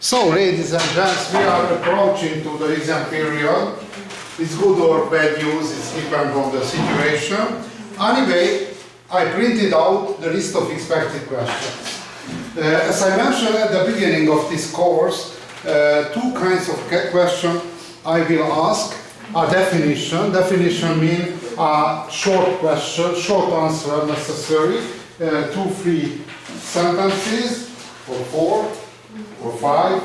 So, ladies and gents, we are approaching to the exam period. It's good or bad news, it depends on the situation. Anyway, I printed out the list of expected questions. As I mentioned at the beginning of this course, two kinds of questions I will ask are definition. Definition means a short question, short answer necessary, 2-3 sentences, or 4 or 5.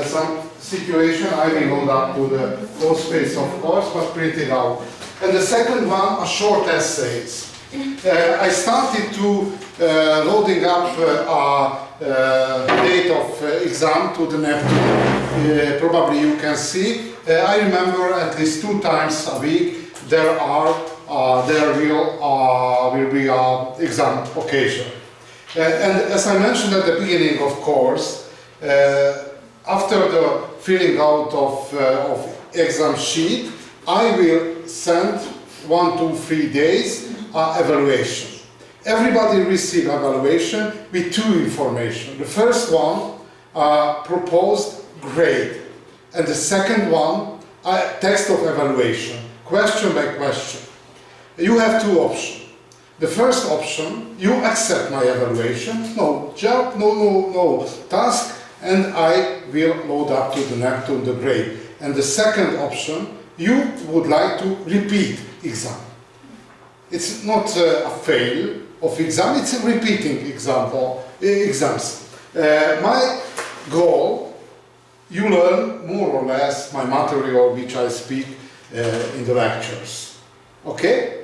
Some situation I will load up to the close space, of course, but print it out. And the second one are short essays. I started to loading up a date of exam to the Neptune. Probably you can see. I remember at least 2 times a week there will be an exam occasion. And as I mentioned at the beginning of course, after the filling out of exam sheet, I will send 1 to 3 days evaluation. Everybody receive evaluation with 2 information. The first one proposed grade, and the second one text of evaluation, question by question. You have 2 options. The first option, you accept my evaluation, no job, no task, and I will load up to the Neptune the grade. And the second option, you would like to repeat exam. It's not a fail of exam, it's a repeating exams. My goal, you learn more or less my material which I speak in the lectures. Okay?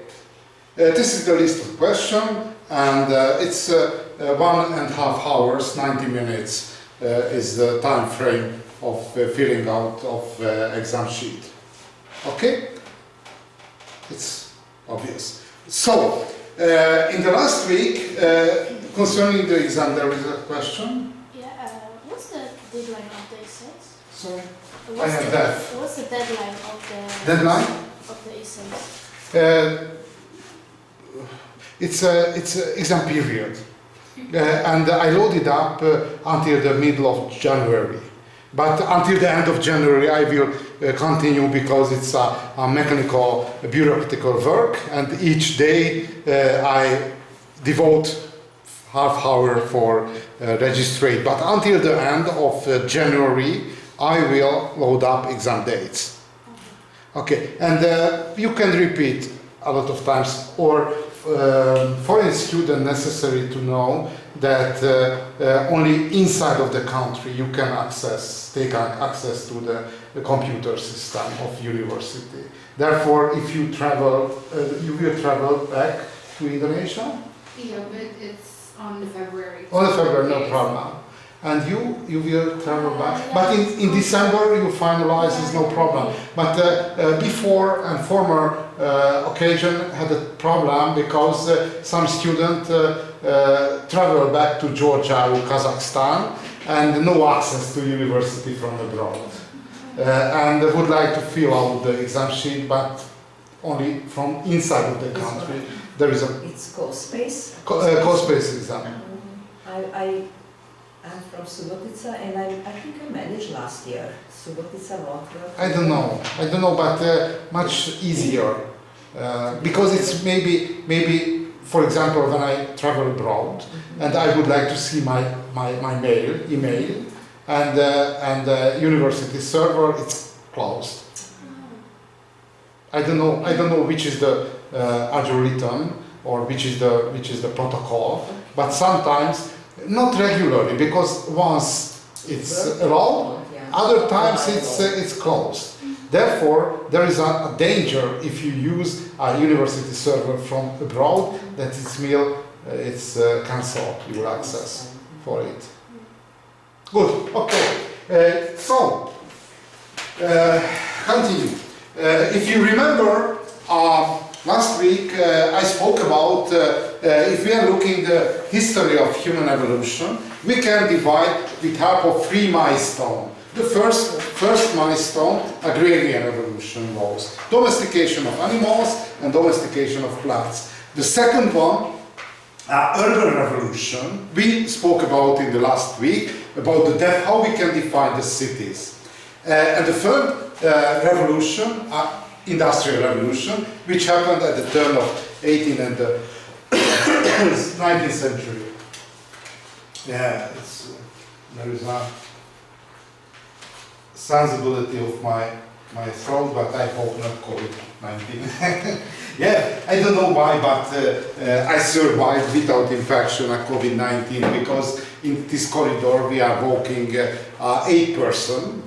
This is the list of questions, and it's 1.5 hours, 90 minutes is the time frame of filling out of exam sheet. Okay? It's obvious. So, in the last week, concerning the exam, there is a question. Yeah, what's the deadline of the essays? Sorry? I have that. What's the deadline of the... Deadline? Of the essays? It's an exam period, and I loaded up until the middle of January. But until the end of January I will continue because it's a mechanical, bureaucratical work, and each day I devote half hour for registration. But until the end of January I will load up exam dates. Okay, and you can repeat a lot of times, or foreign student necessary to know that only inside of the country you can take access to the computer system of university. Therefore, if you travel, you will travel back to Indonesia? Yeah, but it's on February. On February, no problem. And you will travel back. But in December you finalize, is no problem. But before and former occasion had a problem because some student travel back to Georgia or Kazakhstan and no access to university from abroad. And would like to fill out the exam sheet, but only from inside of the country. There is a... It's co-space? Co-space exam. I'm from Subotica, and I think I managed last year. Subotica, Rotterdam. I don't know, but much easier because it's maybe, for example, when I travel abroad and I would like to see my email, and university server, it's closed. I don't know which is the algorithm or which is the protocol, but sometimes. Not regularly, because once it's allowed, other times it's closed. Therefore, there is a danger if you use a university server from abroad that it's cancelled, your access for it. Good, okay. So, continue. If you remember, last week I spoke about if we are looking the history of human evolution, we can divide with help of 3 milestones. The first milestone, agrarian evolution was domestication of animals and domestication of plants. The second one, urban revolution, we spoke about in the last week, about the depth, how we can define the cities. And the third revolution, industrial revolution, which happened at the turn of 18th and the 19th century. Yeah, there is a sensibility of my throat, but I hope not COVID-19. Yeah, I don't know why, but I survived without infection at COVID-19 because in this corridor we are walking 8 persons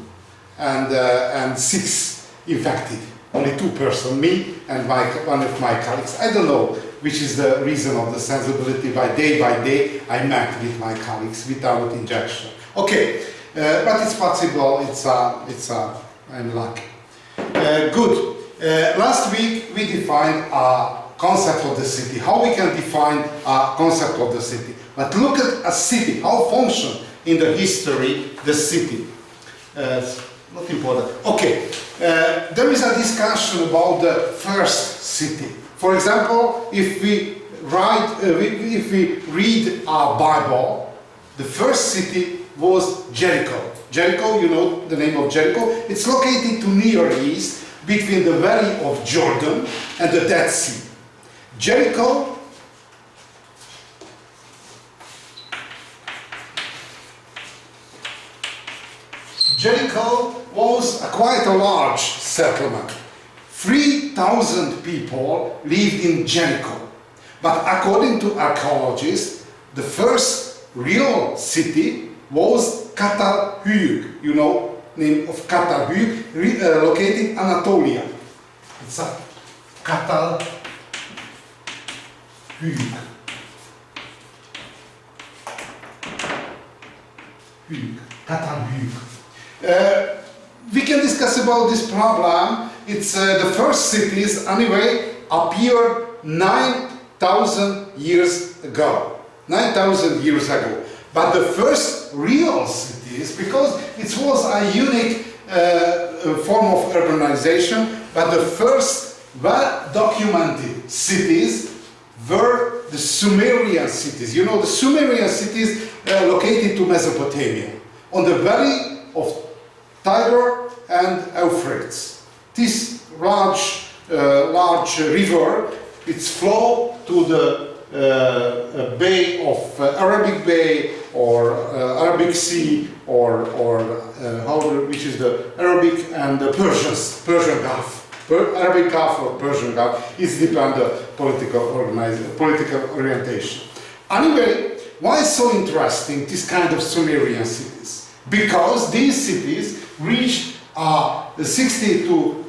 and 6 infected. Only 2 persons, me and one of my colleagues. I don't know which is the reason of the sensibility. By day, I met with my colleagues without injection. Okay, but it's possible. I'm lucky. Good. Last week we defined a concept of the city. How we can define a concept of the city? But look at a city. How function in the history the city? Not important. Okay. There is a discussion about the first city. For example, if we read our Bible, the first city was Jericho. Jericho, you know the name of Jericho. It's located to Near East, between the Valley of Jordan and the Dead Sea. Jericho was quite a large settlement. 3,000 people lived in Jericho. But according to archaeologists, the first real city was Katarhüg. You know, name of Katarhüg, located in Anatolia. It's a Katarhüg. Katarhüg. We can discuss about this problem. It's the first cities anyway appeared 9,000 years ago. 9,000 years ago. But the first real cities, because it was a unique form of urbanization, but the first well-documented cities were the Sumerian cities. You know, the Sumerian cities located to Mesopotamia, on the valley of Tigris and Euphrates. This large river, its flow to the Bay of Arabic Bay or Arabic Sea which is the Arabic and the Persian Gulf. Arabic Gulf or Persian Gulf is depend on political orientation. Anyway, why is so interesting this kind of Sumerian cities? Because these cities reached 50 to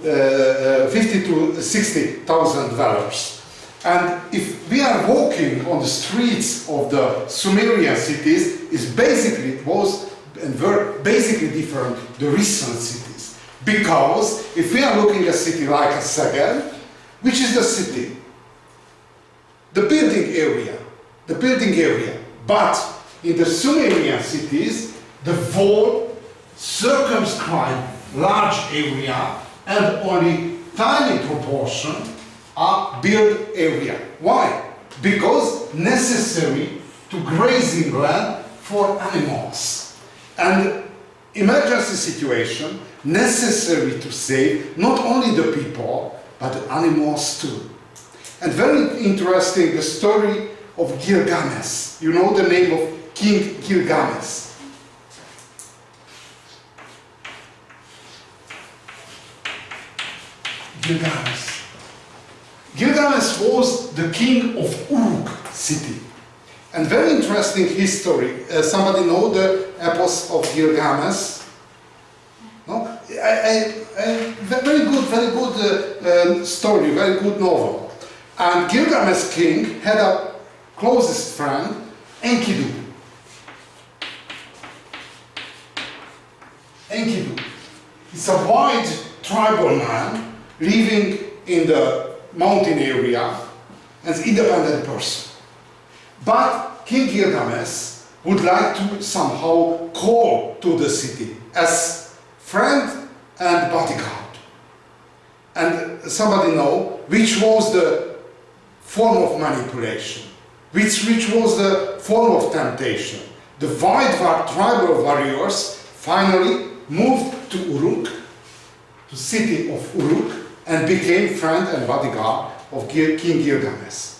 60,000 dwellers. And if we are walking on the streets of the Sumerian cities, were basically different the recent cities. Because if we are looking at a city like a Sagan, which is the city? The building area. But in the Sumerian cities, the wall circumscribed large area and only tiny proportion are built area. Why? Because necessary to grazing land for animals. And emergency situation necessary to save not only the people but the animals too. And very interesting, the story of Gilgamesh. You know the name of King Gilgamesh. Gilgamesh was the king of Uruk city. And very interesting history. Somebody know the epos of Gilgamesh? No? Very good story, very good novel. And Gilgamesh king had a closest friend, Enkidu. It's a white tribal man living in the mountain area as independent person. But King Gilgamesh would like to somehow call to the city as friend and bodyguard. And somebody know which was the form of manipulation, which was the form of temptation. the tribal warriors finally moved to Uruk, to city of Uruk, and became friend and bodyguard of King Gilgamesh,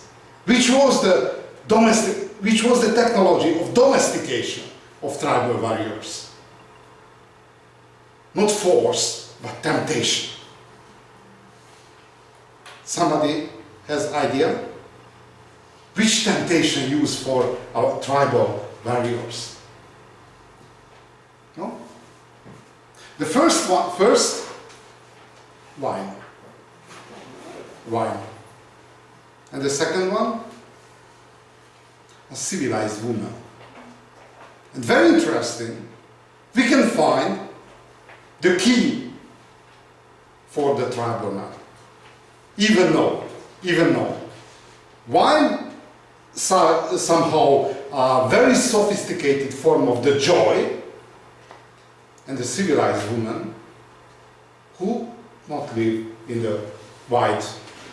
which was the technology of domestication of tribal warriors. Not force, but temptation. Somebody has idea? Which temptation used for our tribal warriors? No? The first, wine. Wine. And the second one? A civilized woman. And very interesting, we can find the key for the tribal man. Even though wine somehow a very sophisticated form of the joy, and the civilized woman who not live in the wide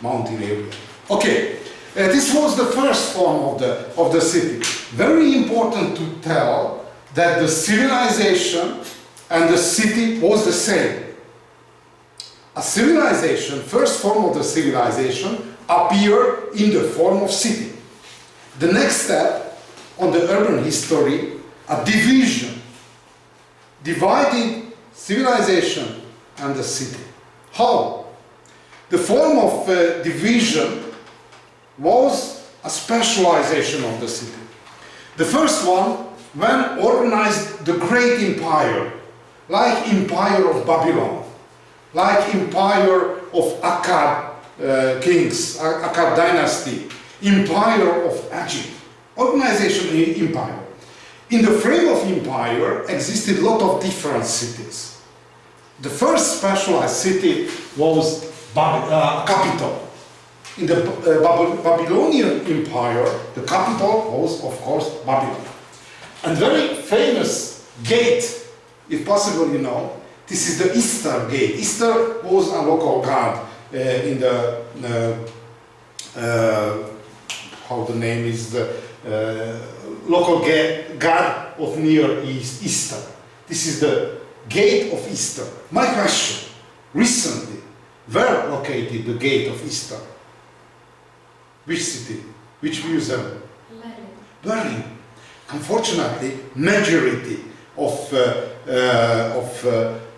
mountain area. Okay, this was the first form of the city. Very important to tell that the civilization and the city was the same. A civilization, first form of the civilization, appeared in the form of city. The next step on the urban history, a division, dividing civilization and the city. How? The form of division was a specialization of the city. The first one, when organized the great empire, like Empire of Babylon, like Empire of Akkad kings, Akkad dynasty, Empire of Egypt, organization in empire. In the frame of empire existed a lot of different cities. The first specialized city was capital. In the Babylonian Empire, the capital was, of course, Babylon. And very famous gate, if possible you know, this is the Easter Gate. Easter was a local god in the, how the name is, the local god of Near East, Easter. This is the Gate of Easter. My question, recently, where located the Gate of Easter? Which city? Which museum? Berlin. Unfortunately, majority of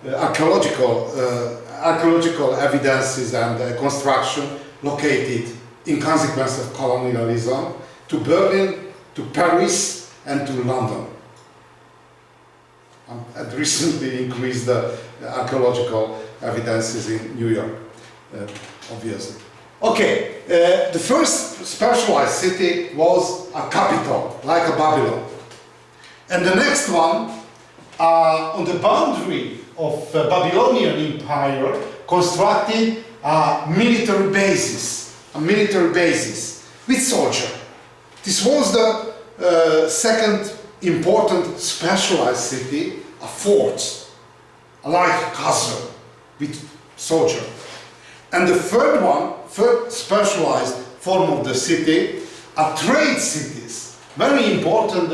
archaeological evidences and construction located in consequence of colonialism to Berlin, to Paris, and to London. And recently increased the archaeological evidences in New York, obviously. Okay, the first specialized city was a capital, like a Babylon. And the next one, on the boundary of Babylonian Empire, constructed a military basis with soldier. This was the second important specialized city, a fort, like castle with soldier. And the third specialized form of the city, are trade cities. Very important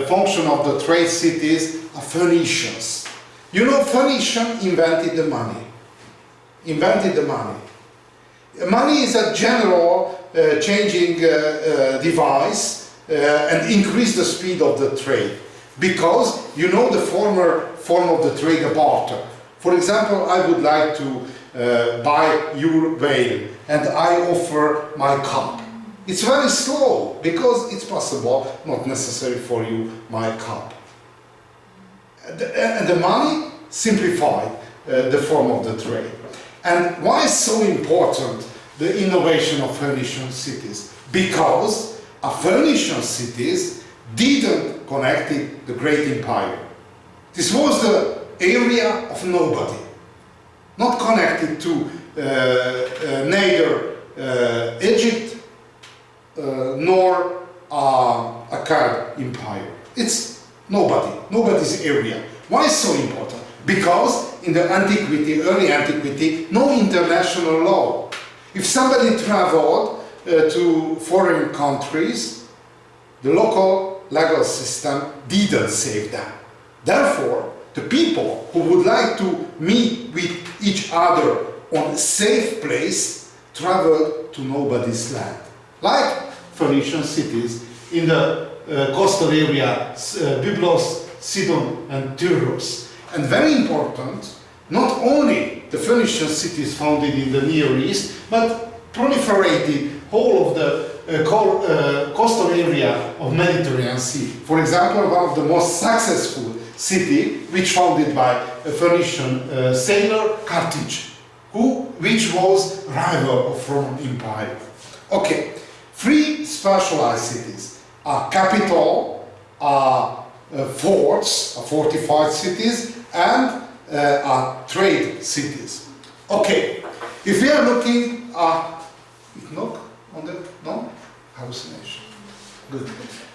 function of the trade cities are Phoenicians. You know, Phoenician invented the money. Money is a general changing device and increase the speed of the trade. Because, you know, the former form of the trade, a barter. For example, I would like to buy your whale and I offer my cup. It's very slow because it's possible, not necessary for you, my cup. And the money simplified the form of the trade. And why is so important the innovation of Phoenician cities? Because Phoenician cities didn't connect the great empire. This was the area of nobody, not connected to neither Egypt nor Akkad empire. It's nobody's area. Why so important? Because in the antiquity, early antiquity, no international law. If somebody traveled to foreign countries, the local legal system didn't save them. Therefore, the people who would like to meet with each other on a safe place traveled to nobody's land. Like Phoenician cities in the coastal area, Byblos, Sidon and Tyros. And very important, not only the Phoenician cities founded in the Near East, but proliferated whole of the coastal area of Mediterranean Sea. For example, one of the most successful city, which founded by a Phoenician sailor, Carthage, which was rival of Roman Empire. Okay, three specialized cities are capital, are forts, fortified cities, and are trade cities. Okay, if we are looking at, knock on the, no? Hallucination. Good.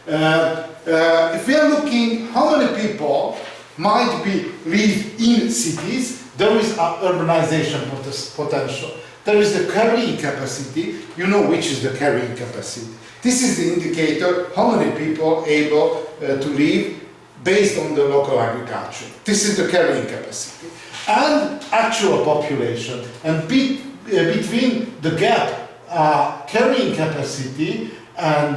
If we are looking how many people might be live in cities, there is an urbanization potential. There is the carrying capacity. You know which is the carrying capacity. This is the indicator how many people able to live based on the local agriculture. This is the carrying capacity. And actual population. And between the gap carrying capacity and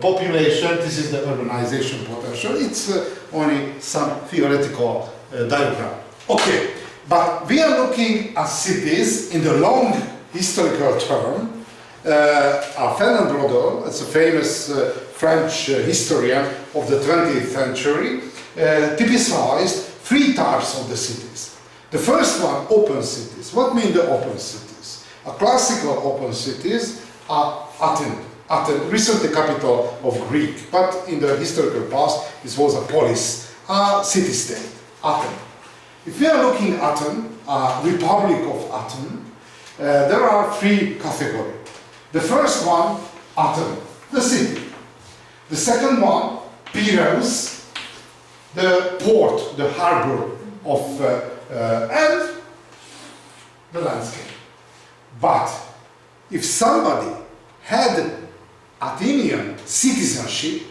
population, this is the urbanization potential. It's only some theoretical diagram. Okay, but we are looking at cities in the long historical term. Fernand Braudel, it's a famous French historian of the 20th century, typicized three types of the cities. The first one, open cities. What mean the open cities? A classical open cities are Athens, recently capital of Greek, but in the historical past it was a polis, a city-state, Athens. If we are looking at Athens, Republic of Athens, there are three categories. The first one, Athens, the city. The second one, Piraeus, the port, the harbor of, and the landscape. But if somebody had Athenian citizenship,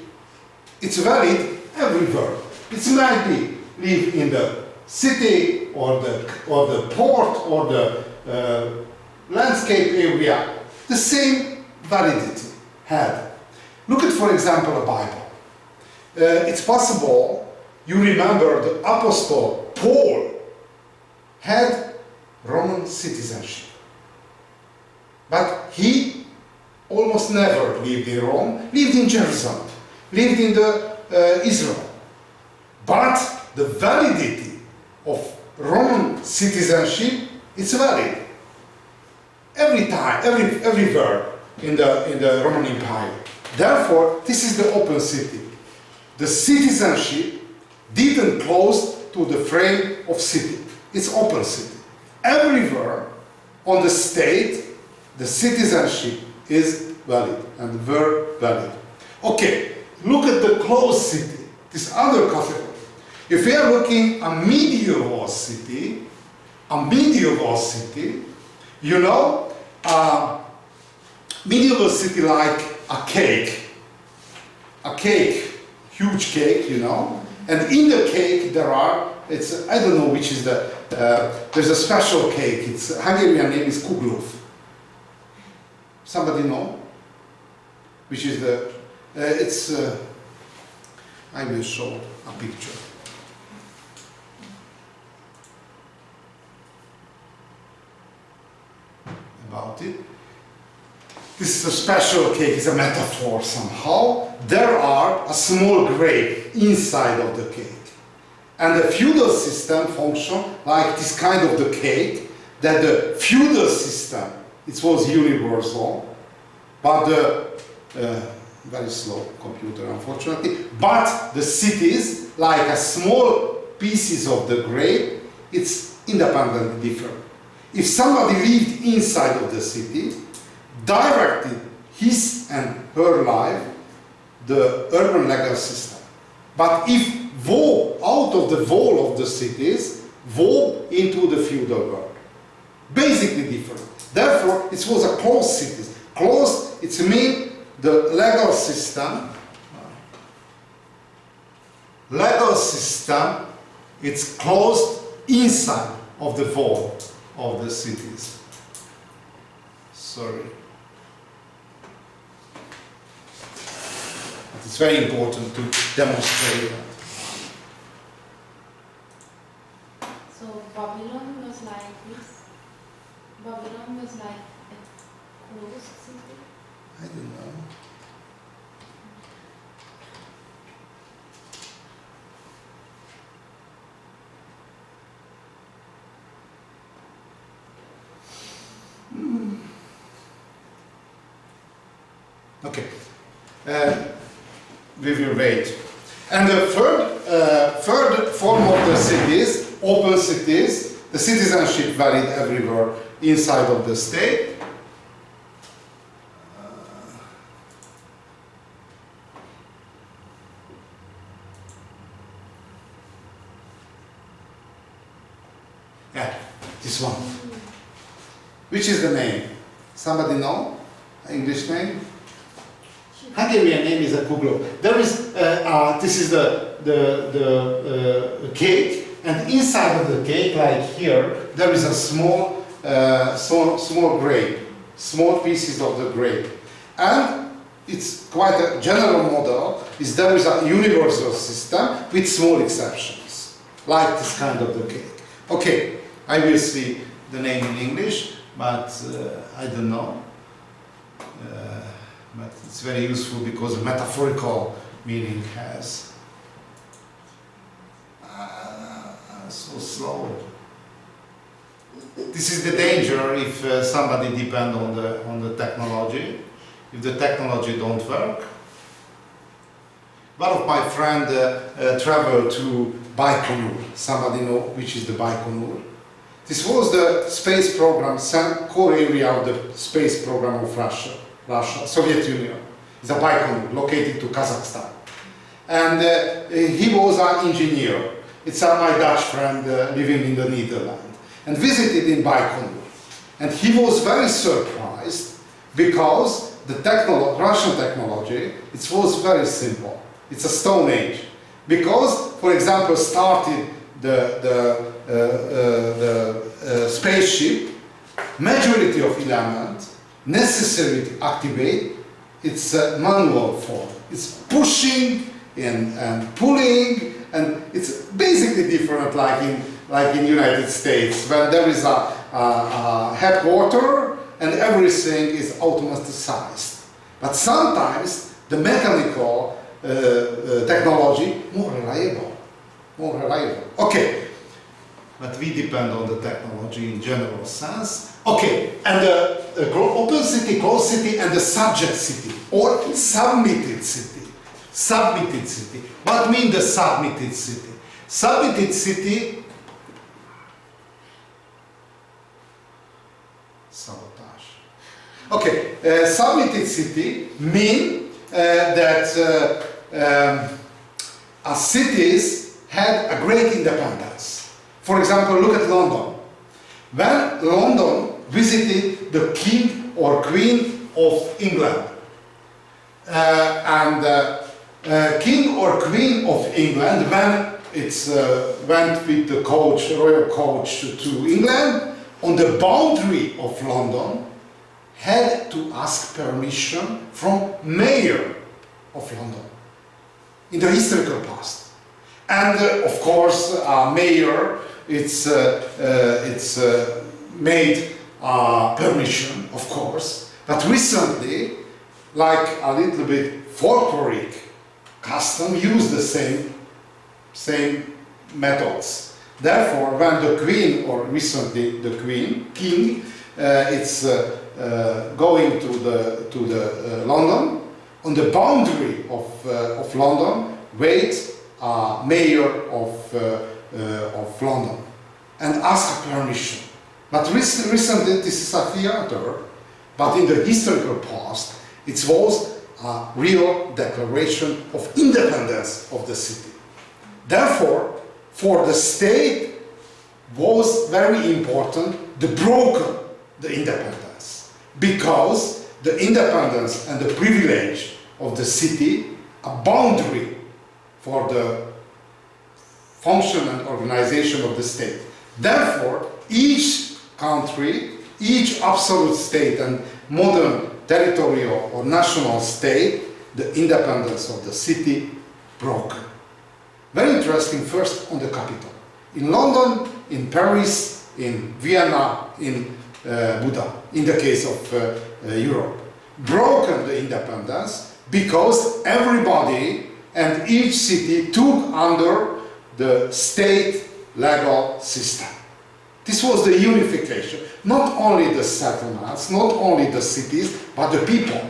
it's valid everywhere. It might be live in the city or the port or the landscape area. The same validity had. Look at, for example, a Bible. It's possible you remember the Apostle Paul had Roman citizenship. But he almost never lived in Rome, lived in Jerusalem, lived in Israel. But the validity of Roman citizenship is valid. Every time, everywhere in the Roman Empire. Therefore, this is the open city. The citizenship didn't close to the frame of city. It's open city. Everywhere on the state, the citizenship is valid and were valid. Okay, look at the closed city, this other category. If we are looking at medieval city, you know, medieval city like a cake, huge cake, you know, and in the cake there are, it's, I don't know which is the, there's a special cake, its Hungarian name is kuglov. Somebody know? Which is the, it's, I will show a picture. About it. This is a special cake, it's a metaphor somehow. There are a small grape inside of the cake. And the feudal system function like this kind of the cake, that the feudal system, it was universal, but the, very slow computer unfortunately, but the cities, like a small pieces of the grape, it's independently different. If somebody lived inside of the city, directed his and her life, the urban legal system. But if out of the wall of the cities, into the feudal world. Basically different. Therefore, it was a closed city. Closed, it means the legal system legal system, it's closed inside of the wall of the cities. Sorry. It's very important to demonstrate that. So Babylon was like this. Babylon was like a closed city. I don't know. Okay. We will wait. And the third form of the cities, open cities, the citizenship varied everywhere inside of the state. Yeah, this one. Which is the name? Somebody know? English name? Hungarian name is a kuglo. There is this is the cake, and inside of the cake, like here, there is a small small grape, small pieces of the grape, and it's quite a general model. Is there is a universal system with small exceptions, like this kind of the cake. Okay, I will see the name in English, but I don't know. But it's very useful because metaphorical meaning has. So slow. This is the danger if somebody depends on the technology. If the technology don't work. One of my friend traveled to Baikonur. Somebody know which is the Baikonur? This was the space program, core area of the space program of Russia, Soviet Union. It's a Baikonur, located to Kazakhstan. And he was an engineer. It's my Dutch friend living in the Netherlands. And visited in Baikonur. And he was very surprised because the Russian technology, it was very simple. It's a Stone Age. Because, for example, started the spaceship, majority of elements necessary to activate its manual form. It's pushing and pulling, and it's basically different like in United States, when there is a headquarter and everything is automatized. But sometimes the mechanical technology more reliable. Okay, but we depend on the technology in general sense. Okay, and the open city, closed city, and the subject city or submitted city. Submitted city. What means the submitted city? Submitted city. Sabotage. Okay, submitted city mean that cities had a great independence. For example, look at London. When London visited the King or Queen of England, King or Queen of England, when it went with the coach, royal coach to England, on the boundary of London, had to ask permission from mayor of London in the historical past. And of course, mayor, it's made permission, of course. But recently, like a little bit folkloric custom, use the same methods. Therefore, when the queen, or recently the king, it's going to the London, on the boundary of London, waits mayor of London and ask permission. But recently this is a theater, but in the historical past it was a real declaration of independence of the city. Therefore, for the state was very important to broken the independence, because the independence and the privilege of the city, a boundary for the function and organization of the state. Therefore, each country, each absolute state and modern territorial or national state, the independence of the city broken. Very interesting, first on the capital. In London, in Paris, in Vienna, in Buda, in the case of Europe. Broken the independence because everybody and each city took under the state legal system. This was the unification. Not only the settlements, not only the cities, but the people.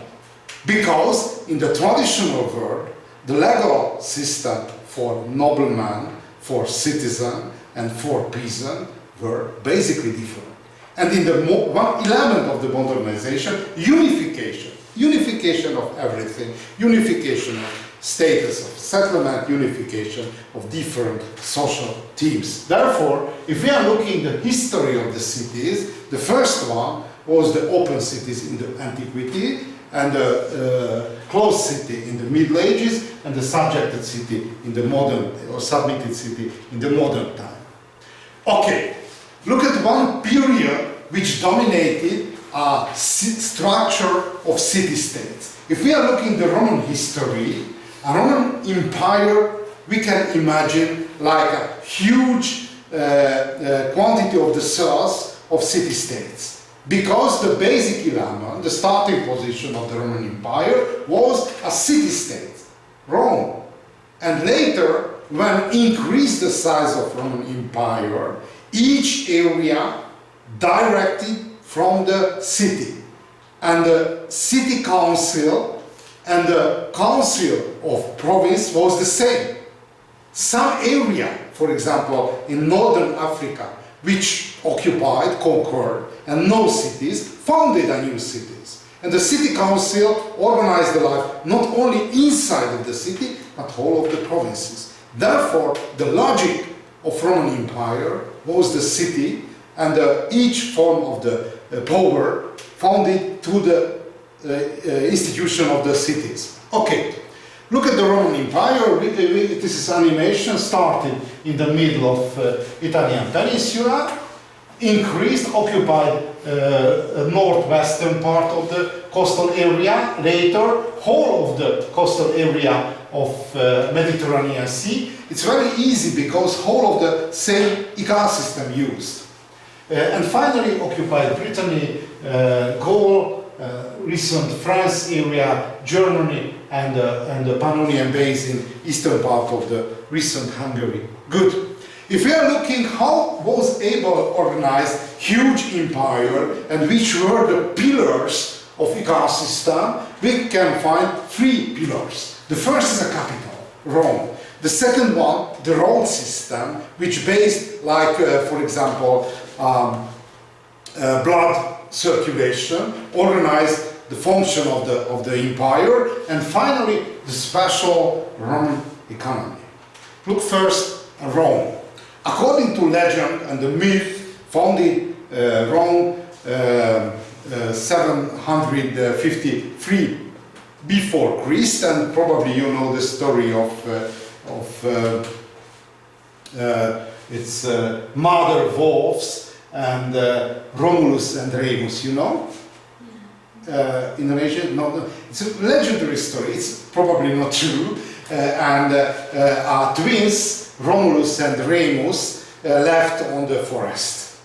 Because in the traditional world, the legal system for nobleman, for citizen, and for peasant were basically different. And in the one element of the modernization, unification of everything, unification of status of settlement, unification of different social teams. Therefore, if we are looking at the history of the cities, the first one was the open cities in the antiquity, and the closed city in the Middle Ages, and the subjected city in the modern, or submitted city in the modern time. Okay, look at one period which dominated a structure of city-states. If we are looking at the Roman history, a Roman Empire, we can imagine like a huge quantity of the cells of city-states. Because the basic element, the starting position of the Roman Empire was a city-state, Rome. And later, when increased the size of Roman Empire, each area directed from the city. And the city council and the council of province was the same. Some area, for example, in northern Africa, which occupied, conquered, and no cities, founded a new cities. And the city council organized the life not only inside of the city, but whole of the provinces. Therefore, the logic of Roman Empire was the city, and each form of the power founded to the institution of the cities. Okay, look at the Roman Empire. This is animation started in the middle of Italian peninsula, increased, occupied northwestern part of the coastal area, later whole of the coastal area of Mediterranean Sea. It's very easy because whole of the same ecosystem used. And finally occupied Brittany, Gaul, recent France area, Germany, and the Pannonian Basin, eastern part of the recent Hungary. Good. If we are looking how was able to organize huge empire and which were the pillars of ecosystem, we can find three pillars. The first is a capital, Rome. The second one, the road system, which based like, for example, blood circulation, organized the function of the empire, and finally the special Roman economy. Look first at Rome. According to legend and the myth, founded Rome 753 before Christ, and probably you know the story of its mother wolves and Romulus and Remus, you know? In the legend, no, it's a legendary story, it's probably not true, and our twins, Romulus and Remus, left on the forest.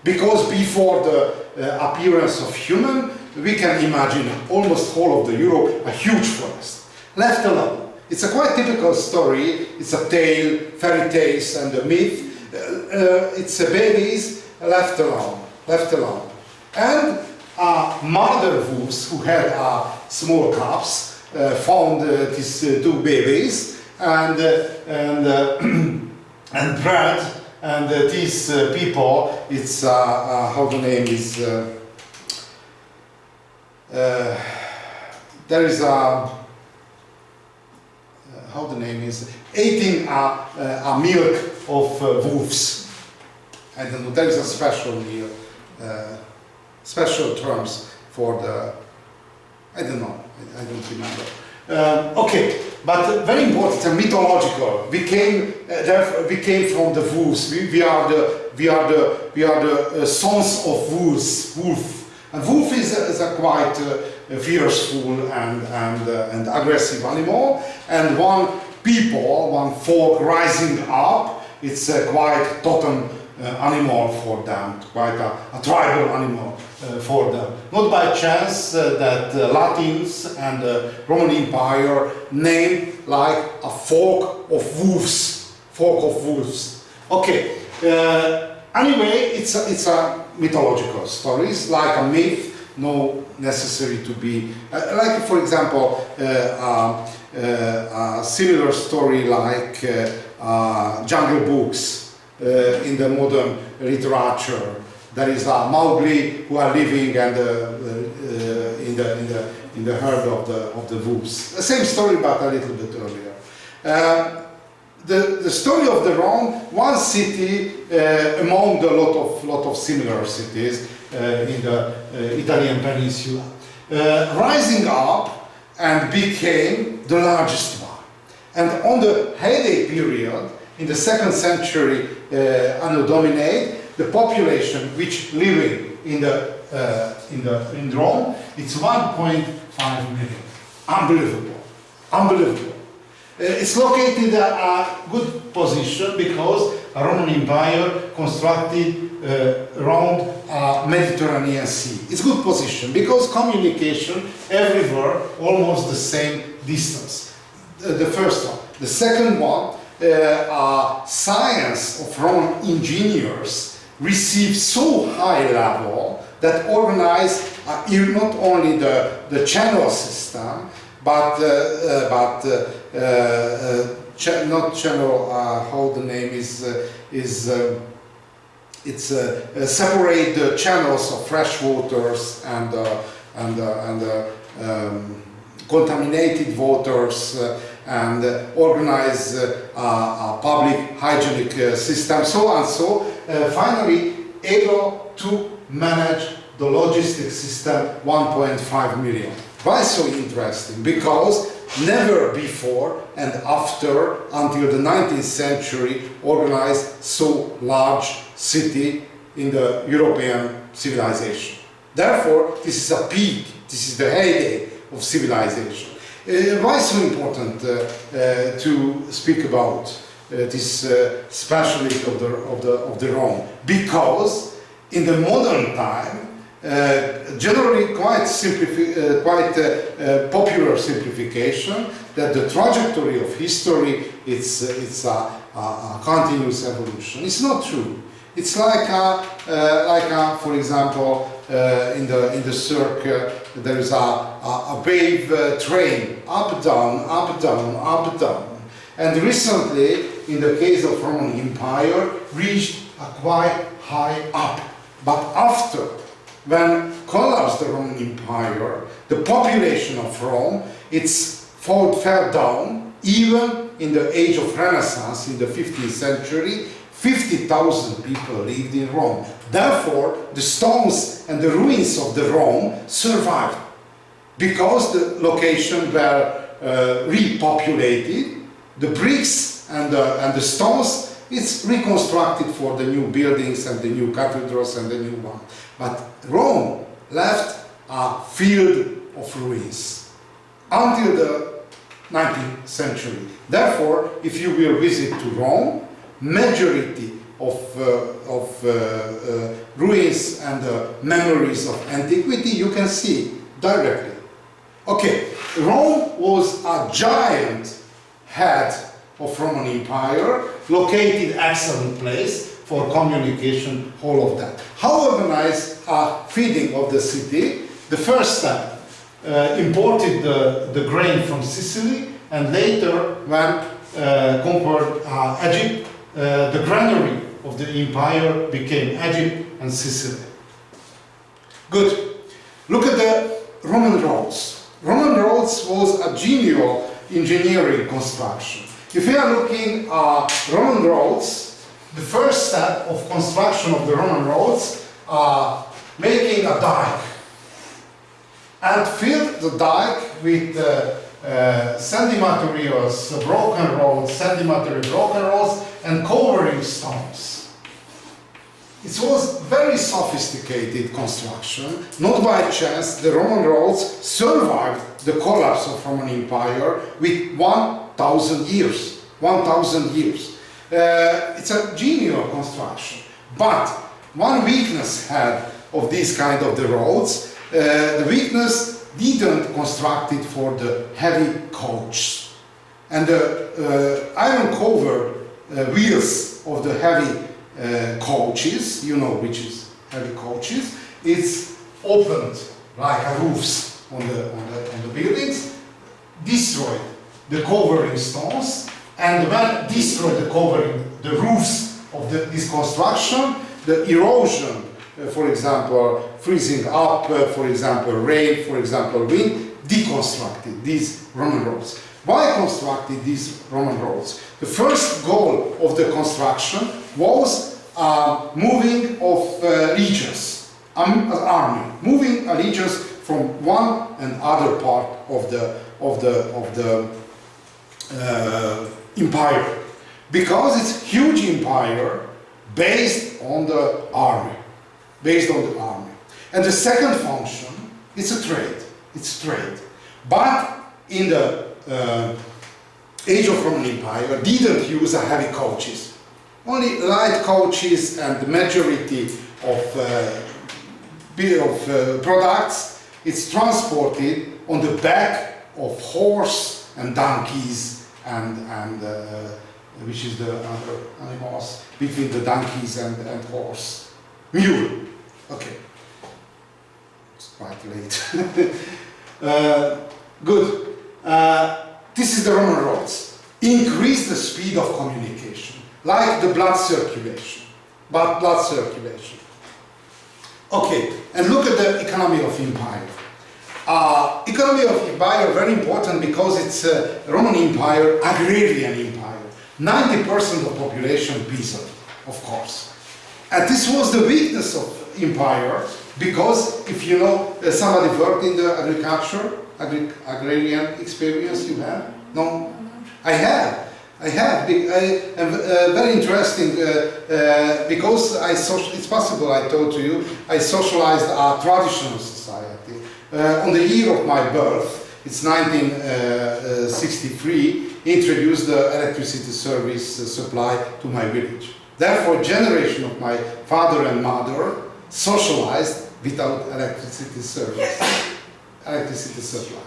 Because before the appearance of human, we can imagine almost whole of the Europe, a huge forest, left alone. It's a quite typical story, it's a tale, fairy tales and a myth. It's babies left alone. And mother wolves who had small cubs found these two babies and bred, and these people, it's how the name is, there is how the name is, eating a milk of wolves. I don't know, there is a special meal, special terms for the, I don't know, I don't remember. Okay, but very important and mythological. We came, therefore, we came from the wolves. We are the sons of wolves. Wolf, and wolf is a quite fearful and aggressive animal. And one folk rising up. It's a quite totem animal for them, quite a tribal animal for them. Not by chance that Latins and the Roman Empire named like a folk of wolves. Folk of wolves. Okay. Anyway, it's a mythological story. It's like a myth. No necessary to be like, for example, a similar story like Jungle Books. In the modern literature, there is a Mowgli who are living and in the herd of the wolves. The same story, but a little bit earlier. The story of the Rome, one city among the lot of similar cities in the Italian peninsula, rising up and became the largest one. And on the heyday period, in the 2nd century Anno Domini, the population which living in Rome, it's 1.5 million. Unbelievable, unbelievable. It's located at a good position because the Roman Empire constructed around Mediterranean Sea. It's good position because communication everywhere almost the same distance. The first one. The second one, science of Roman engineers received so high level that organized not only the channel system, but not channel. How the name is separate the channels of fresh waters and contaminated waters. And organize a public hygienic system, so and so, finally able to manage the logistics system 1.5 million. Why so interesting? Because never before and after, until the 19th century, organized so large city in the European civilization. Therefore, this is a peak, this is the heyday of civilization. Why so important to speak about this speciality of the Rome? Because in the modern time, generally quite popular simplification that the trajectory of history it's a continuous evolution. It's not true. It's like for example, in the circle there is a wave train, up, down, up, down, up, down. And recently, in the case of Roman Empire, reached a quite high up. But after, when collapsed the Roman Empire, the population of Rome, fell down, even in the age of Renaissance, in the 15th century, 50,000 people lived in Rome. Therefore, the stones and the ruins of the Rome survived because the location were repopulated. The bricks and the stones, it's reconstructed for the new buildings and the new cathedrals and the new one. But Rome left a field of ruins until the 19th century. Therefore, if you will visit to Rome, majority of ruins and memories of antiquity you can see directly. Okay, Rome was a giant head of Roman Empire, located excellent place for communication, all of that. How organized feeding of the city? The first step, imported the grain from Sicily, and later when conquered Egypt, the granary of the empire became Egypt and Sicily. Good. Look at the Roman roads. Roman roads was a genial engineering construction. If we are looking at Roman roads, the first step of construction of the Roman roads are making a dike and fill the dike with sandy materials, broken roads, sandy material, broken roads, and covering stones. It was very sophisticated construction. Not by chance, the Roman roads survived the collapse of Roman Empire with 1,000 years. 1,000 years. It's a genial construction. But one weakness had of this kind of the roads, the weakness didn't construct it for the heavy coach. And the iron covered wheels of the heavy coaches, you know which is heavy coaches, it's opened like a roofs on the buildings, destroyed the covering stones, and when destroyed the covering, the roofs of this construction, the erosion, for example, freezing up, for example, rain, for example, wind, deconstructed these Roman roads. Why constructed these Roman roads? The first goal of the construction was moving of legions, army, moving legions from one and other part of the empire, because it's huge empire based on the army, And the second function is a trade. It's trade, but in the age of Roman Empire didn't use a heavy coaches. Only light coaches, and the majority of products it's transported on the back of horse and donkeys and which is the other animals between the donkeys and horse. Mule. Okay. It's quite late. Good. This is the Roman roads. Increase the speed of communication, like the blood circulation. Okay, and look at the economy of empire. Economy of empire very important because it's a Roman Empire, agrarian empire. 90% of population peasant, of course. And this was the weakness of empire, because if you know somebody worked in the agriculture, agrarian experience you have? No? I have. Very interesting because it's possible I told to you, I socialized a traditional society. On the year of my birth, it's 1963, introduced the electricity service supply to my village. Therefore, generation of my father and mother socialized without electricity service, electricity supply.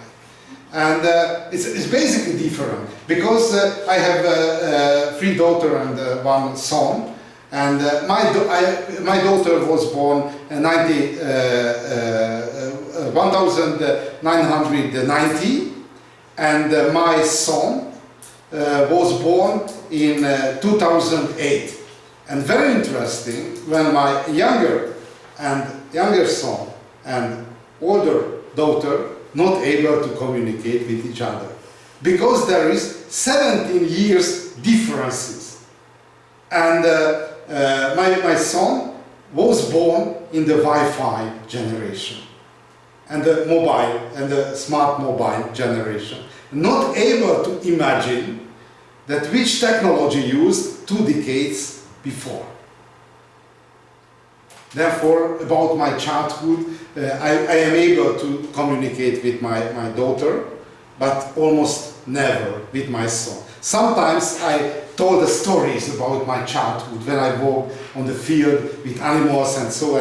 And it's basically different, because I have 3 daughters and 1 son, and my daughter was born in 1990, and my son was born in 2008. And very interesting, when my younger son and older daughter not able to communicate with each other, because there is 17 years differences. And my son was born in the Wi-Fi generation, and the mobile and the smart mobile generation, not able to imagine that which technology used 2 decades before. Therefore, about my childhood, I am able to communicate with my daughter, but almost never with my son. Sometimes I told the stories about my childhood when I walked on the field with animals and so,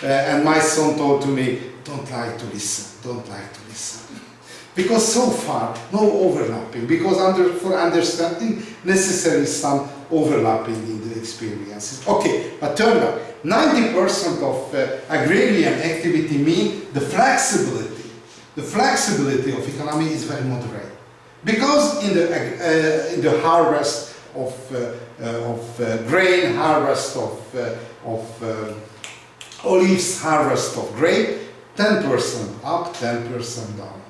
and my son told to me, don't like to listen. Because so far, no overlapping, because for understanding, necessary some overlapping in the experiences. Okay, but turn back. 90% of agrarian activity mean the flexibility. The flexibility of economy is very moderate. Because in the harvest of grain, harvest of olives, harvest of grape, 10% up, 10% down.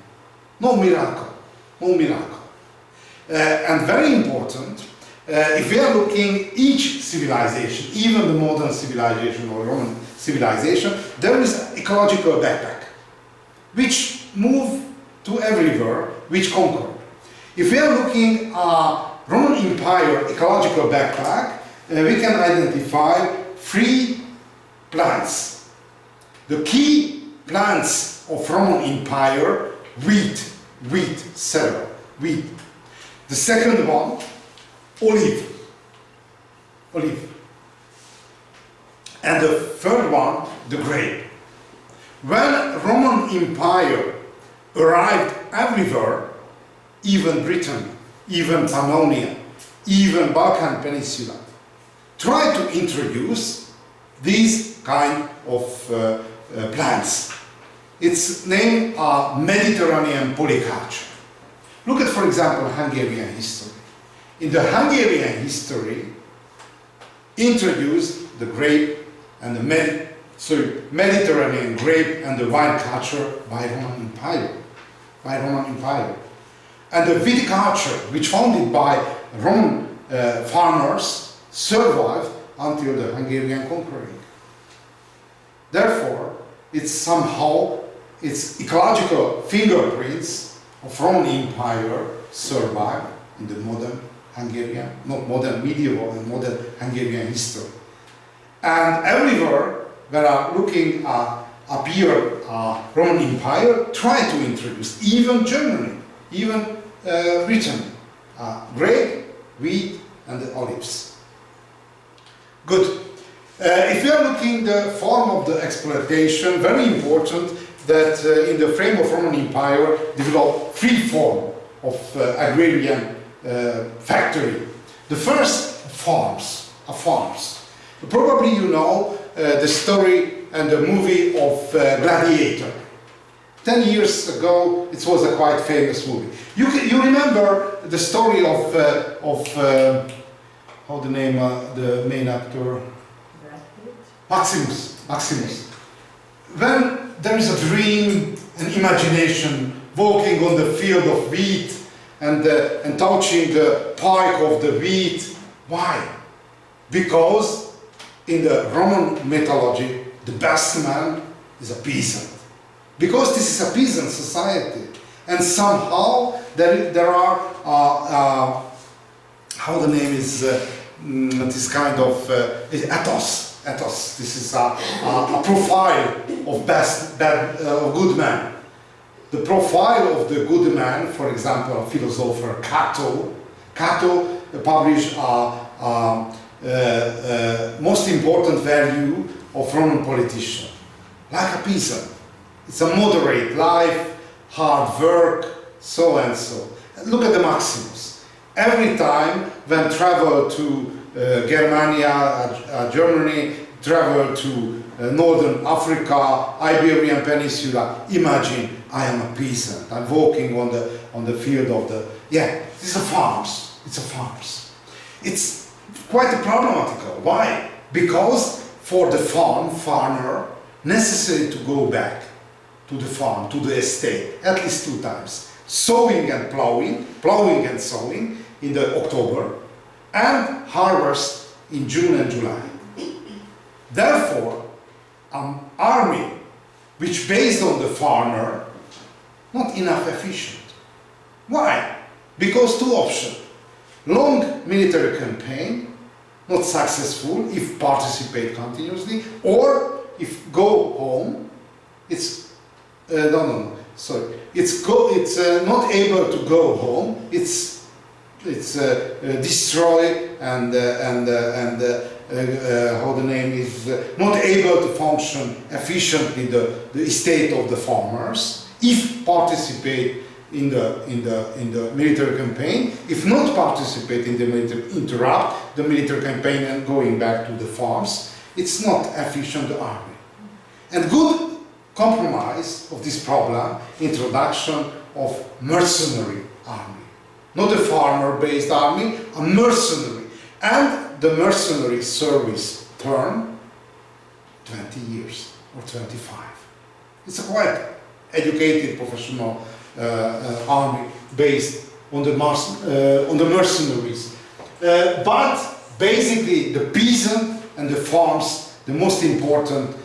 No miracle, no miracle. And very important, if we are looking each civilization, even the modern civilization or Roman civilization, there is ecological backpack, which move to everywhere which conquered. If we are looking at Roman Empire ecological backpack, we can identify 3 plants. The key plants of Roman Empire: wheat, cereal, wheat. The second one, olive. And the third one, the grape. When Roman Empire arrived everywhere, even Britain, even Pannonia, even Balkan Peninsula, tried to introduce these kind of plants. Its name are Mediterranean polyculture. Look at, for example, Hungarian history. In the Hungarian history, introduced the grape and the Mediterranean grape and the wine culture by Roman Empire. And the viticulture, which founded by Roman farmers, survived until the Hungarian conquering. Therefore, it's ecological fingerprints of Roman Empire survive in the modern Hungarian, not modern medieval and modern Hungarian history. And everywhere where are looking appear Roman Empire, try to introduce, even Germany, even Britain, grape, wheat and the olives. Good. If we are looking the form of the exploitation, very important that in the frame of Roman Empire developed 3 forms of agrarian factory. The first, farms. Probably you know the story and the movie of Gladiator. 10 years ago, it was a quite famous movie. You remember the story of how the name the main actor? Maximus. When there is a dream, an imagination, walking on the field of wheat and touching the pike of the wheat. Why? Because in the Roman mythology, the best man is a peasant. Because this is a peasant society, and somehow there are how the name is this kind of ethos. This is a profile of good man. The profile of the good man, for example, philosopher Cato published most important value of Roman politician, like a peasant. It's a moderate life, hard work, so and so. Look at the Maximus. Every time when travel to Germania, Germany, travel to Northern Africa, Iberian Peninsula, imagine I am a peasant. I'm walking on the field of the, these are farms. It's quite problematical. Why? Because for the farmer, necessary to go back to the farm, to the estate, at least 2 times. Sowing and plowing and sowing in the October, and harvest in June and July. Therefore, an army which based on the farmer, not enough efficient. Why? Because 2 options. Long military campaign, not successful if participate continuously, or if go home, it's it's not able to go home. It's destroy and how the name is not able to function efficiently the estate of the farmers if participate in the military campaign. If not participate in the military, interrupt the military campaign and going back to the farms, it's not efficient army. And good compromise of this problem, introduction of mercenary army. Not a farmer-based army, a mercenary. And the mercenary service term, 20 years or 25. It's a quite educated professional army based on the mercenaries. But basically the peasant and the farms, the most important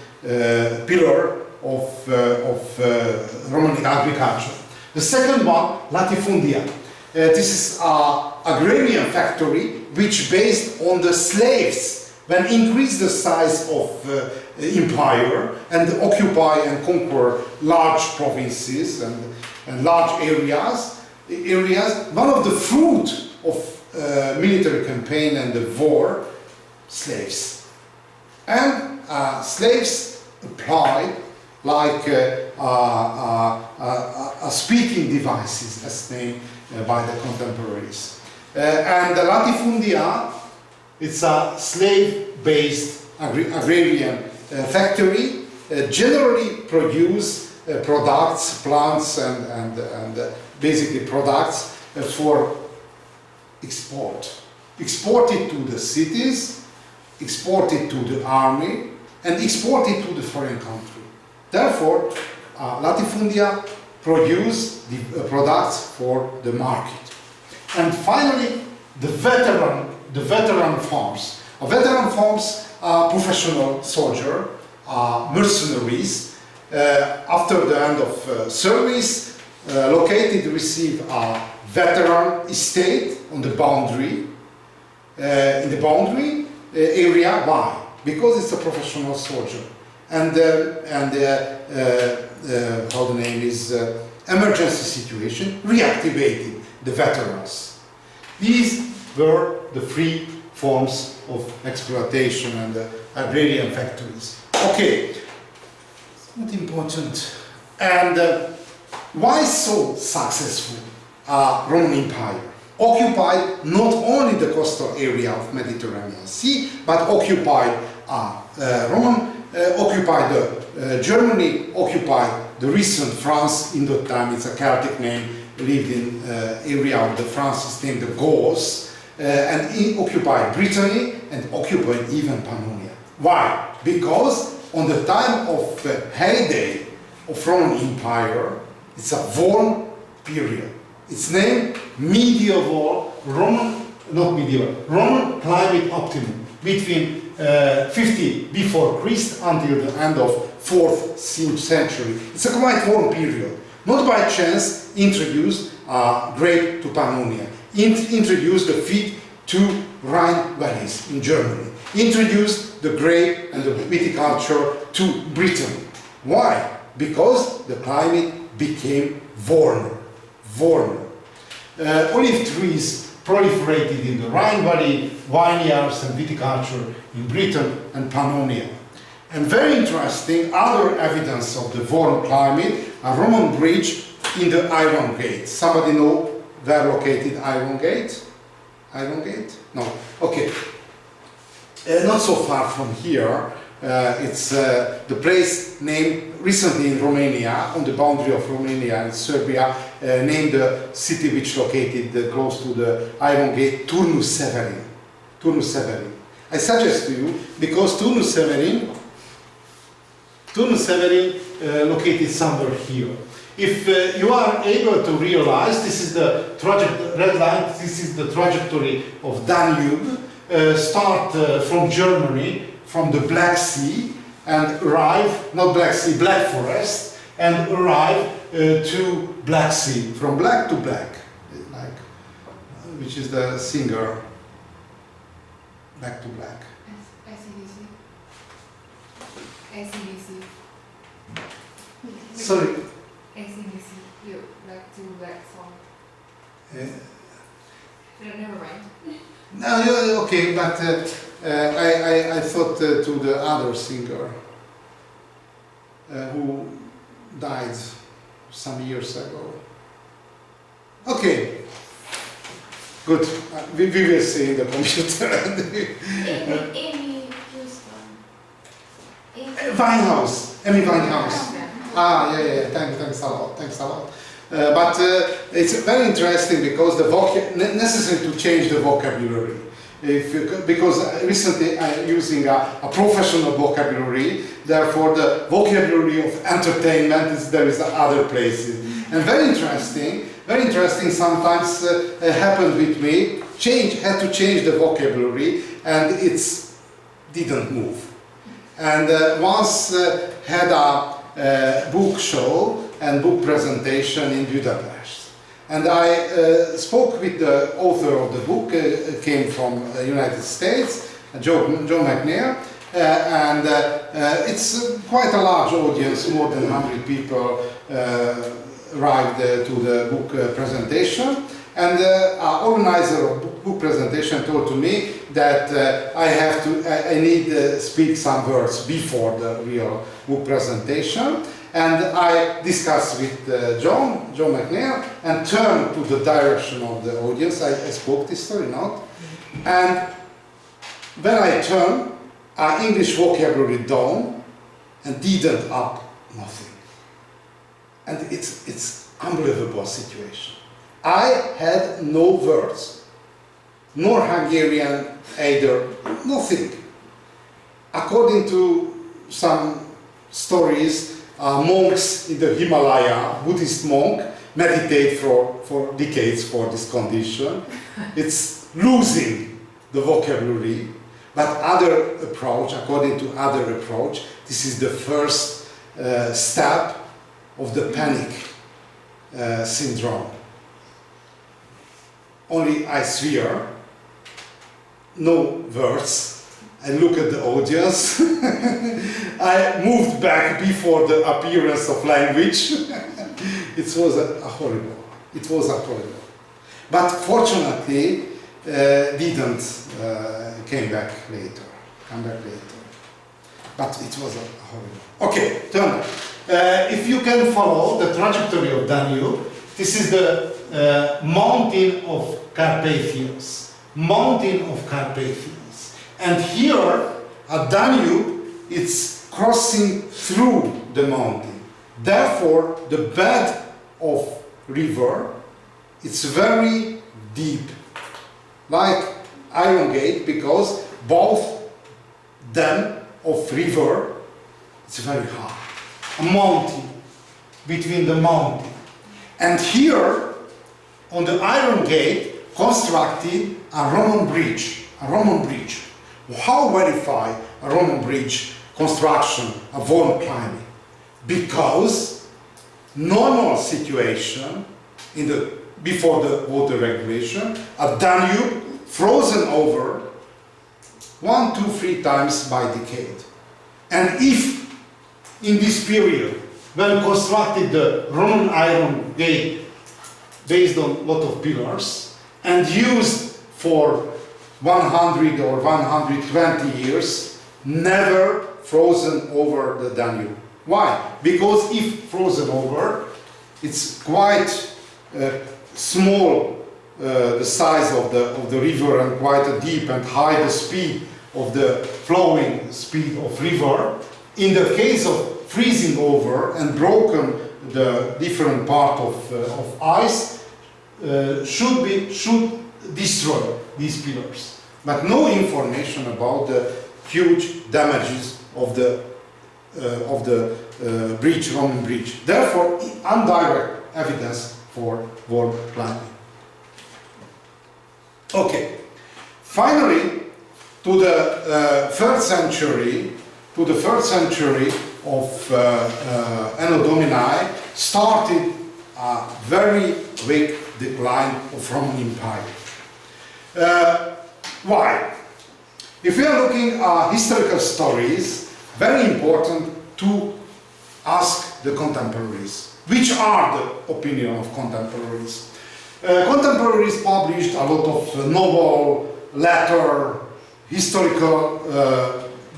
pillar of Roman agriculture. The second one, latifundia. This is an agrarian factory which based on the slaves when increase the size of empire and occupy and conquer large provinces and large areas. One of the fruit of military campaign and the war, slaves. And slaves applied like speaking devices as named by the contemporaries. And the latifundia, it's a slave-based agrarian factory, generally produce products, plants and basically products for export. Exported to the cities, exported to the army, and exported to the foreign country. Therefore, latifundia produce the products for the market. And finally, the veteran farms. Veteran farms are professional soldier, mercenaries. After the end of service, located receive a veteran estate on the boundary, in the boundary area. Why? Because it's a professional soldier. And how the name is, emergency situation, reactivated the veterans. These were the three forms of exploitation and agrarian factories. Okay, it's not important. And why so successful Roman Empire? Occupied not only the coastal area of Mediterranean Sea, but occupied Germany, occupied the recent France in that time. It's a Celtic name, lived in area of the France is named the Gauls, and he occupied Brittany and occupied even Pannonia. Why? Because on the time of heyday of Roman Empire, it's a warm period. It's named Roman climate optimum between 50 before Christ until the end of 4th century. It's a quite warm period. Not by chance introduced grape to Pannonia, introduced the fig to Rhine valleys in Germany, introduced the grape and the viticulture to Britain. Why? Because the climate became warmer. Olive trees proliferated in the Rhine Valley, vineyards and viticulture in Britain and Pannonia. And very interesting, other evidence of the warm climate, a Roman bridge in the Iron Gate. Somebody know where located Iron Gate? Iron Gate? No. Okay. Not so far from here. It's the place named recently in Romania, on the boundary of Romania and Serbia, named the city which located close to the Iron Gate, Turnus Severin. Turnus Severin. I suggest to you, because Turnus Severin located somewhere here. If you are able to realize, this is the red line, this is the trajectory of Danube, start from Germany, from the Black Sea, and arrive, not Black Sea, Black Forest, and arrive to Black Sea, from black to black, like, which is the singer, Back to Black. ACDC. ACDC. Sorry. ACDC. You Back to Black song. Never mind. No, okay, but I thought to the other singer who died some years ago. Okay, good. We will see in the computer. Amy Houston. Winehouse, Amy Winehouse. Ah, yeah. Thanks a lot. But it's very interesting because necessary to change the vocabulary. Because recently I'm using a professional vocabulary, therefore the vocabulary of entertainment there is other places. And very interesting sometimes happened with me, had to change the vocabulary and it didn't move. And once had a book show and book presentation in Budapest. And I spoke with the author of the book, came from the United States, Joe McNair, and it's quite a large audience, more than 100 people arrived to the book presentation. And our organizer of book presentation told to me that I need to speak some words before the real book presentation. And I discussed with Joe McNair, and turned to the direction of the audience. I spoke this story, not? And when I turned, our English vocabulary down and didn't up nothing. And it's unbelievable situation. I had no words, nor Hungarian either, nothing. According to some stories, monks in the Himalaya, Buddhist monk, meditate for decades for this condition. It's losing the vocabulary, but other approach, according to other approach, this is the first step of the panic syndrome. Only I swear, no words. I look at the audience. I moved back before the appearance of language. It was horrible. It was horrible. But fortunately, didn't come back later. But it was horrible. Okay, turn. If you can follow the trajectory of Danube, this is the mountain of Carpathians. Mountain of Carpathians. And here, a Danube, it's crossing through the mountain. Therefore, the bed of river, it's very deep. Like Iron Gate, because both dam of river, it's very high. A mountain, between the mountain. And here, on the Iron Gate, constructed a Roman bridge. How verify a Roman bridge construction of wall climbing? Because normal situation before the water regulation, a Danube frozen over 1, 2, 3 times by decade. And if in this period, when constructed the Roman Iron Gate based on a lot of pillars and used for 100 or 120 years, never frozen over the Danube. Why? Because if frozen over, it's quite small the size of the river, and quite a deep and high the speed of the flowing speed of river. In the case of freezing over and broken the different part of ice, should destroy these pillars. But no information about the huge damages of the bridge, Roman bridge. Therefore, indirect evidence for wall climbing. Okay. Finally, to the 3rd century of Anno Domini started a very quick decline of Roman Empire. Why? If we are looking at historical stories, very important to ask the contemporaries. Which are the opinion of contemporaries? Contemporaries published a lot of novel, letter, historical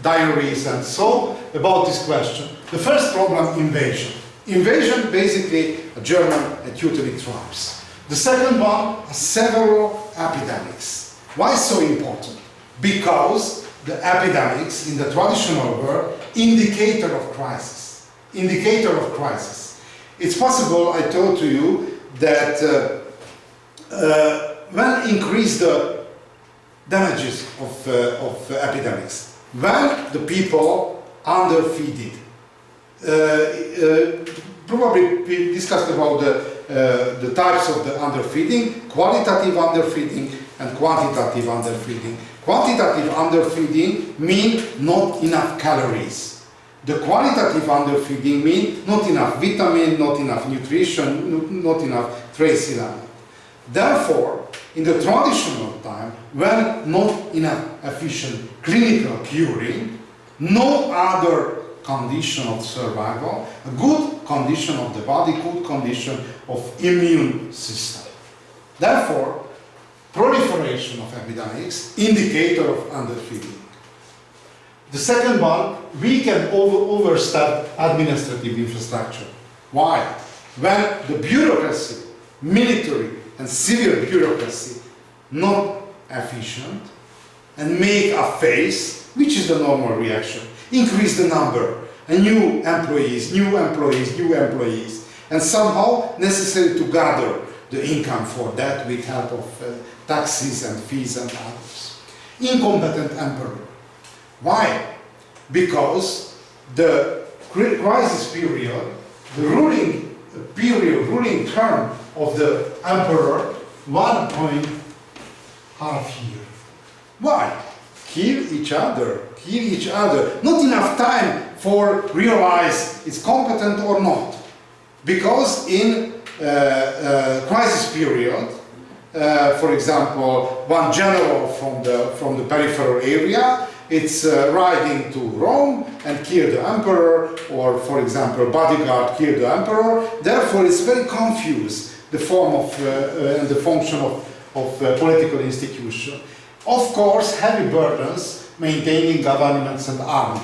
diaries and so about this question. The first problem, invasion. Invasion, basically, German and Teutonic tribes. The second one, several epidemics. Why so important? Because the epidemics in the traditional world, indicator of crisis. Indicator of crisis. It's possible, I told to you, that when increase the damages of epidemics, when the people underfeeded. Probably we discussed about the types of the underfeeding, qualitative underfeeding and quantitative underfeeding. Quantitative underfeeding means not enough calories. The qualitative underfeeding means not enough vitamin, not enough nutrition, not enough trace element. Therefore, in the traditional time, when not enough efficient clinical curing, no other condition of survival, a good condition of the body, good condition of immune system. Therefore, proliferation of epidemics, indicator of underfeeding. The second one, we can overstep administrative infrastructure. Why? When the bureaucracy, military and civil bureaucracy, not efficient, and make a face, which is the normal reaction, increase the number, and new employees, and somehow necessary to gather the income for that with help of taxes and fees and others. Incompetent emperor. Why? Because the crisis period, the ruling term of the emperor, 1.5 year. Why? Kill each other. Not enough time for realize it's competent or not. Because in crisis period, for example, one general from the peripheral area, it's riding to Rome and kill the emperor, or for example, bodyguard kill the emperor. Therefore, it's very confused, the form of and the function of political institution. Of course, heavy burdens maintaining governments and army.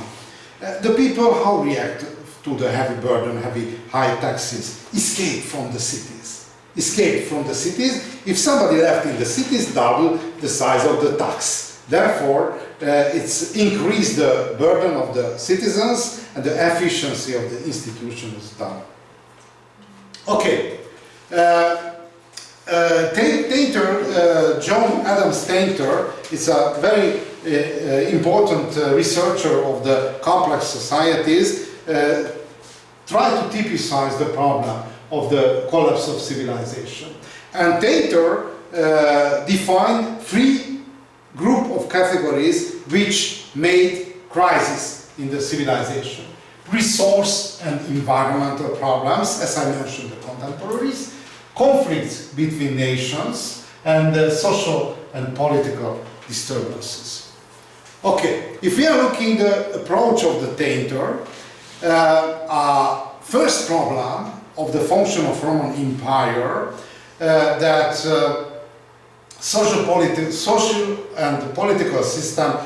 The people how react to the heavy burden, high taxes? Escape from the cities. If somebody left in the cities, double the size of the tax. Therefore, it's increased the burden of the citizens and the efficiency of the institution is done. Okay. Tainter, John Adams Tainter is a very important researcher of the complex societies, try to typicize the problem of the collapse of civilization. And Tainter defined three group of categories which made crisis in the civilization. Resource and environmental problems, as I mentioned, the contemporaries, conflicts between nations, and social and political disturbances. Okay, if we are looking at the approach of the Tainter, first problem of the function of Roman Empire, that social and political system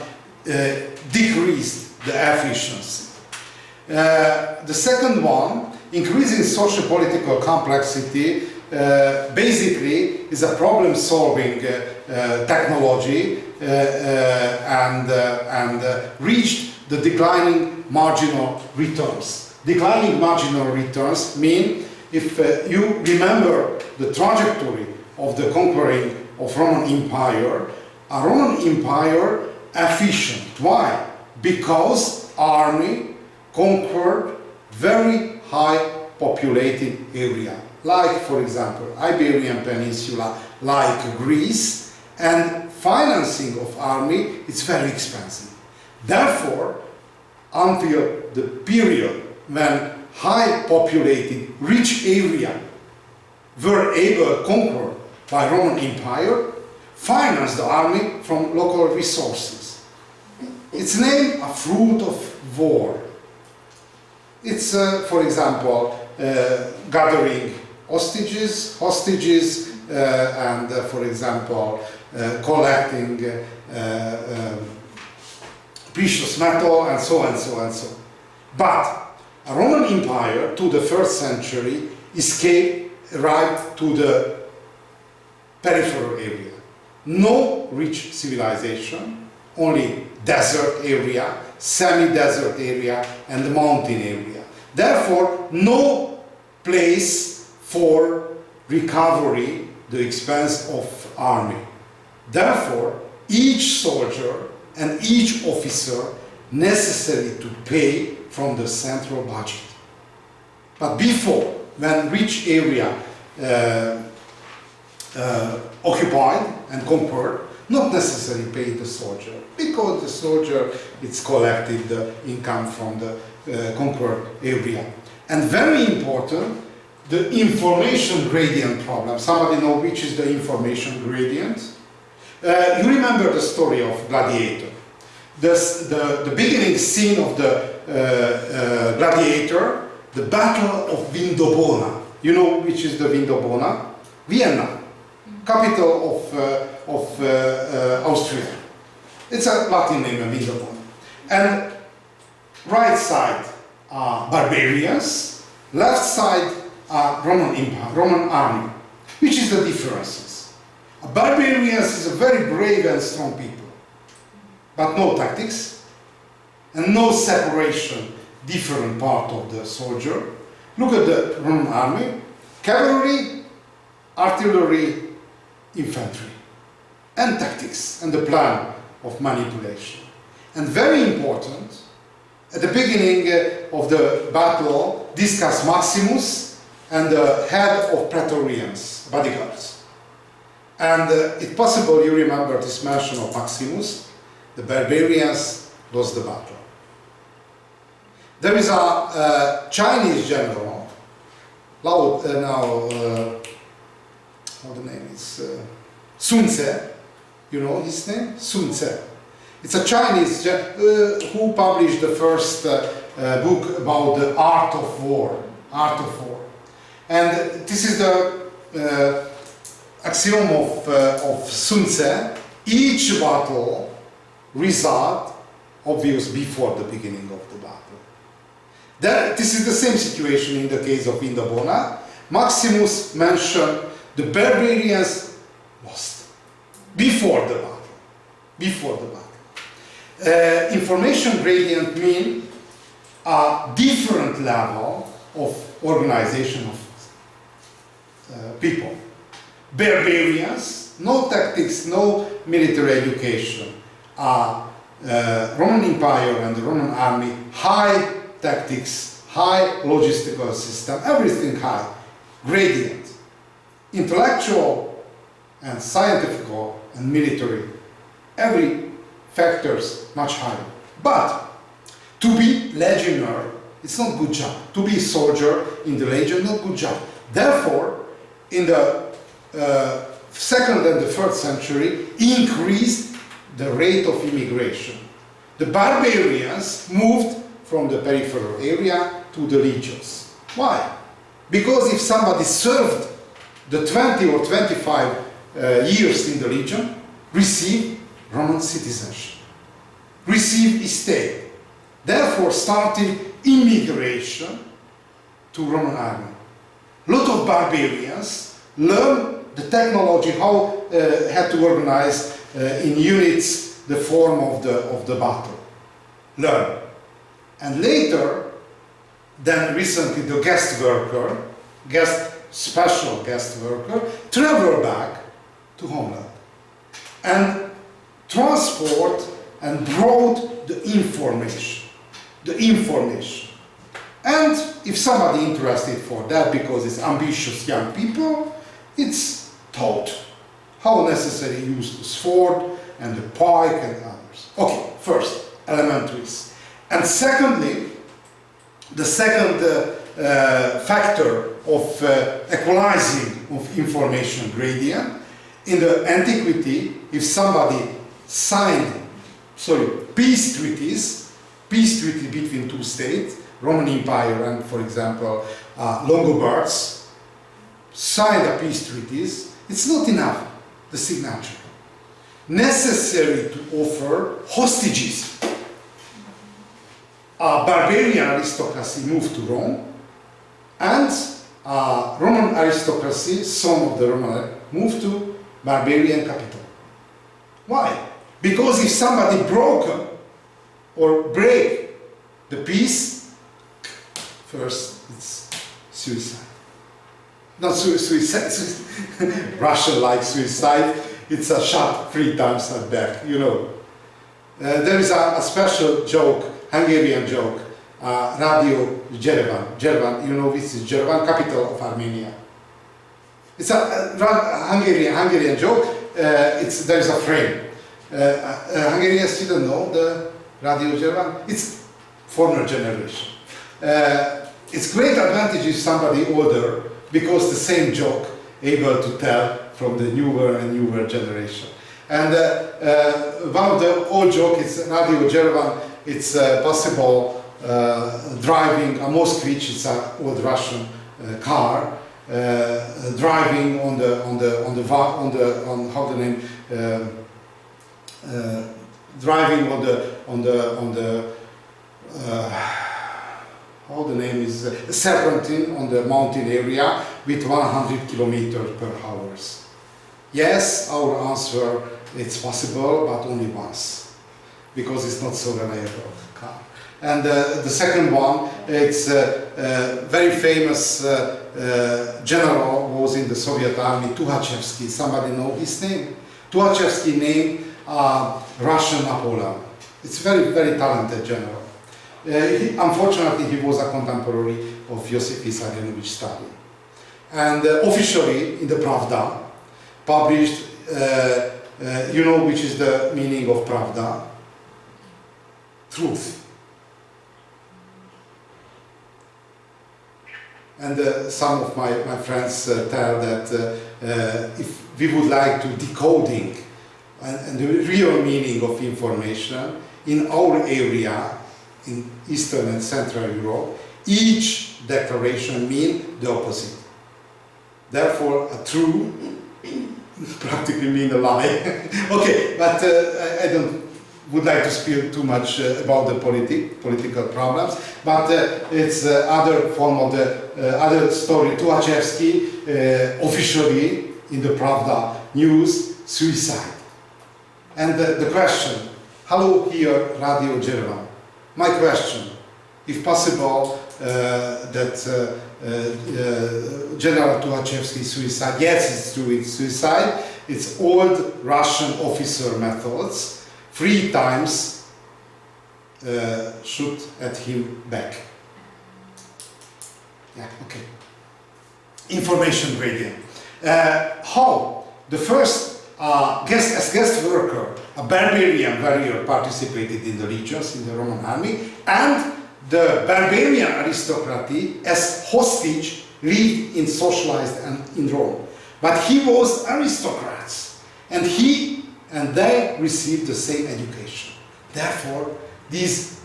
decreased the efficiency. The second one, increasing social-political complexity, basically is a problem-solving technology and reached the declining marginal returns. Declining marginal returns mean, if you remember the trajectory of the conquering of Roman Empire, a Roman Empire efficient. Why? Because army conquered very high populated area, like for example Iberian Peninsula, like Greece, and financing of army is very expensive. Therefore, until the period when high populated rich area were able to conquer by Roman Empire, finance the army from local resources. It's named a fruit of war. It's, for example, gathering hostages, and for example, collecting precious metal, and so on. But a Roman Empire to the 1st century arrived to the peripheral area. No rich civilization, only desert area, semi-desert area, and mountain area. Therefore, no place for recovery the expense of army. Therefore, each soldier and each officer necessary to pay from the central budget. But before, when rich area occupied and conquered, not necessarily pay the soldier, because the soldier it's collected the income from the conquered area. And very important, the information gradient problem. Somebody know which is the information gradient? You remember the story of Gladiator. The beginning scene of the Gladiator, the Battle of Vindobona. You know which is the Vindobona? Vienna, capital of Austria. It's a Latin name, Vindobona. And right side are barbarians, left side are Roman Empire, Roman army. Which is the differences? Barbarians is a very brave and strong people, but no tactics and no separation, different part of the soldier. Look at the Roman army, cavalry, artillery, infantry, and tactics, and the plan of manipulation. And very important, at the beginning of the battle, discuss Maximus and the head of Praetorians, bodyguards. And it's possible you remember this mention of Maximus, the barbarians lost the battle. There is a Chinese general, how the name is, Sun Tzu, you know his name? Sun Tzu. It's a Chinese who published the first book about the art of war. And this is the axiom of Sun Tzu. Each battle result obvious before the beginning of the battle. This is the same situation in the case of Vindobona. Maximus mentioned the barbarians lost before the battle. Before the battle. Information gradient mean a different level of organization of people. Barbarians, no tactics, no military education. Roman Empire and the Roman army, high tactics, high logistical system, everything high, gradient. Intellectual and scientific and military, every factors much higher. But to be legionnaire, it's not good job. To be a soldier in the legion, not good job. Therefore, in the 2nd and the 3rd century, increased the rate of immigration. The barbarians moved from the peripheral area to the legions. Why? Because if somebody served the 20 or 25 years in the legion, received Roman citizenship, received estate. Therefore started immigration to Roman army. A lot of barbarians learn the technology, how to organize in units the form of the battle. Learn. And later, then recently the special guest worker, travel back to homeland and transport and brought the information. And if somebody interested for that because it's ambitious young people, it's taught how necessary use the sword and the pike and others. Okay, first, elementaries. And secondly, the second factor of equalizing of information gradient, in the antiquity, if somebody signed, peace treaty between two states, Roman Empire and, for example, Longobards, signed a peace treaties, it's not enough, the signature. Necessary to offer hostages. Barbarian aristocracy moved to Rome, and Roman aristocracy, some of the Roman, moved to barbarian capital. Why? Because if somebody broke or break the peace, first it's suicide. Not suicide, Russian like suicide, it's a shot 3 times at back, you know. There is a special joke, Hungarian joke, Radio Yerevan, you know this is Yerevan, capital of Armenia. It's a Hungarian joke, there is a frame. Hungarian students know the Radio German. It's former generation. It's great advantage if somebody older, because the same joke able to tell from the newer and newer generation. And one of the old joke is Radio German. It's possible driving a Moskvich. It's an old Russian car. Driving on how the name driving how the name is serpentine on the mountain area with 100 kilometers per hour. Yes, our answer, it's possible, but only once, because it's not so reliable car. And the second one, it's very famous general was in the Soviet army, Tukhachevsky. Somebody know his name? Tukhachevsky named Russian Napoleon. It's very, very talented general. Unfortunately, he was a contemporary of Joseph Vissarionovich Stalin. And officially, in the Pravda, published, you know which is the meaning of Pravda? Truth. And some of my friends tell that if we would like to decoding and the real meaning of information in our area, in Eastern and Central Europe, each declaration means the opposite. Therefore, a true practically means a lie. Okay, but I don't would like to speak too much about the political problems, but it's other form of the other story. Tukhachevsky officially in the Pravda news, suicide. And the question, hello here, Radio German. My question, if possible, that General Tukhachevsky suicide, yes, it's true, it's suicide. It's old Russian officer methods. 3 times shoot at him back. Yeah, okay. Information gradient. How the first guest worker, a barbarian warrior, participated in the legions in the Roman army, and the barbarian aristocracy as hostage lived in socialized and in Rome. But he was aristocrats, and they received the same education. Therefore, these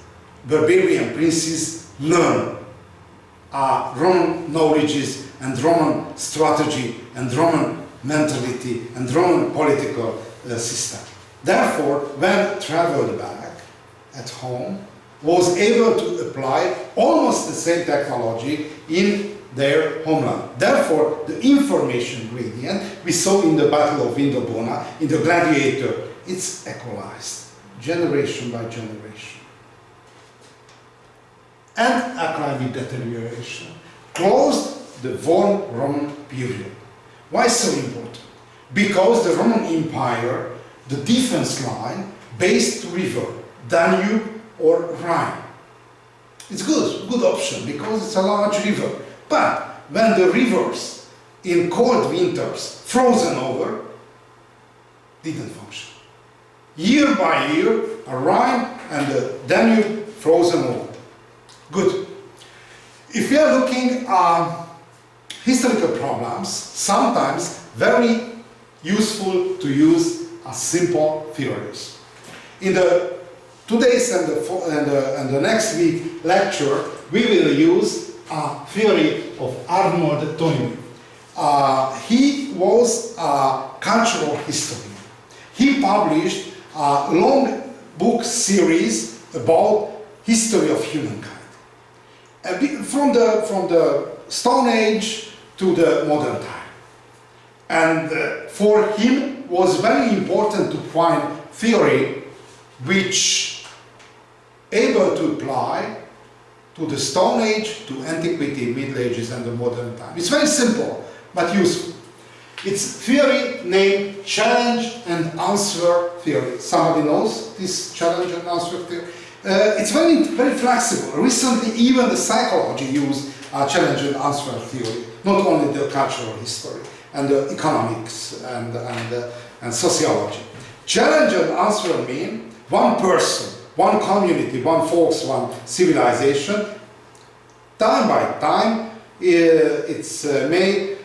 barbarian princes learn Roman knowledges and Roman strategy and Roman mentality and Roman political system. Therefore, when traveled back at home, was able to apply almost the same technology in their homeland. Therefore, the information gradient we saw in the Battle of Vindobona, in the Gladiator, it's equalized, generation by generation. And academic deterioration closed the warm Roman period. Why so important? Because the Roman Empire, the defense line, based river, Danube or Rhine. It's good option, because it's a large river. But when the rivers in cold winters frozen over, didn't function. Year by year, a Rhine and the Danube frozen over. Good. If we are looking at historical problems, sometimes very useful to use a simple theories. In the today's and the next week lecture, we will use a theory of Arnold Toynbee. He was a cultural historian. He published a long book series about history of humankind, from the Stone Age to the modern time. And for him was very important to find theory which able to apply to the Stone Age, to Antiquity, Middle Ages and the modern time. It's very simple, but useful. It's theory named challenge and answer theory. Somebody knows this challenge and answer theory? It's very, very flexible. Recently, even the psychology used challenge and answer theory, not only the cultural history and the economics and and sociology. Challenge and answer mean one person, one community, one folks, one civilization. Time by time, it's made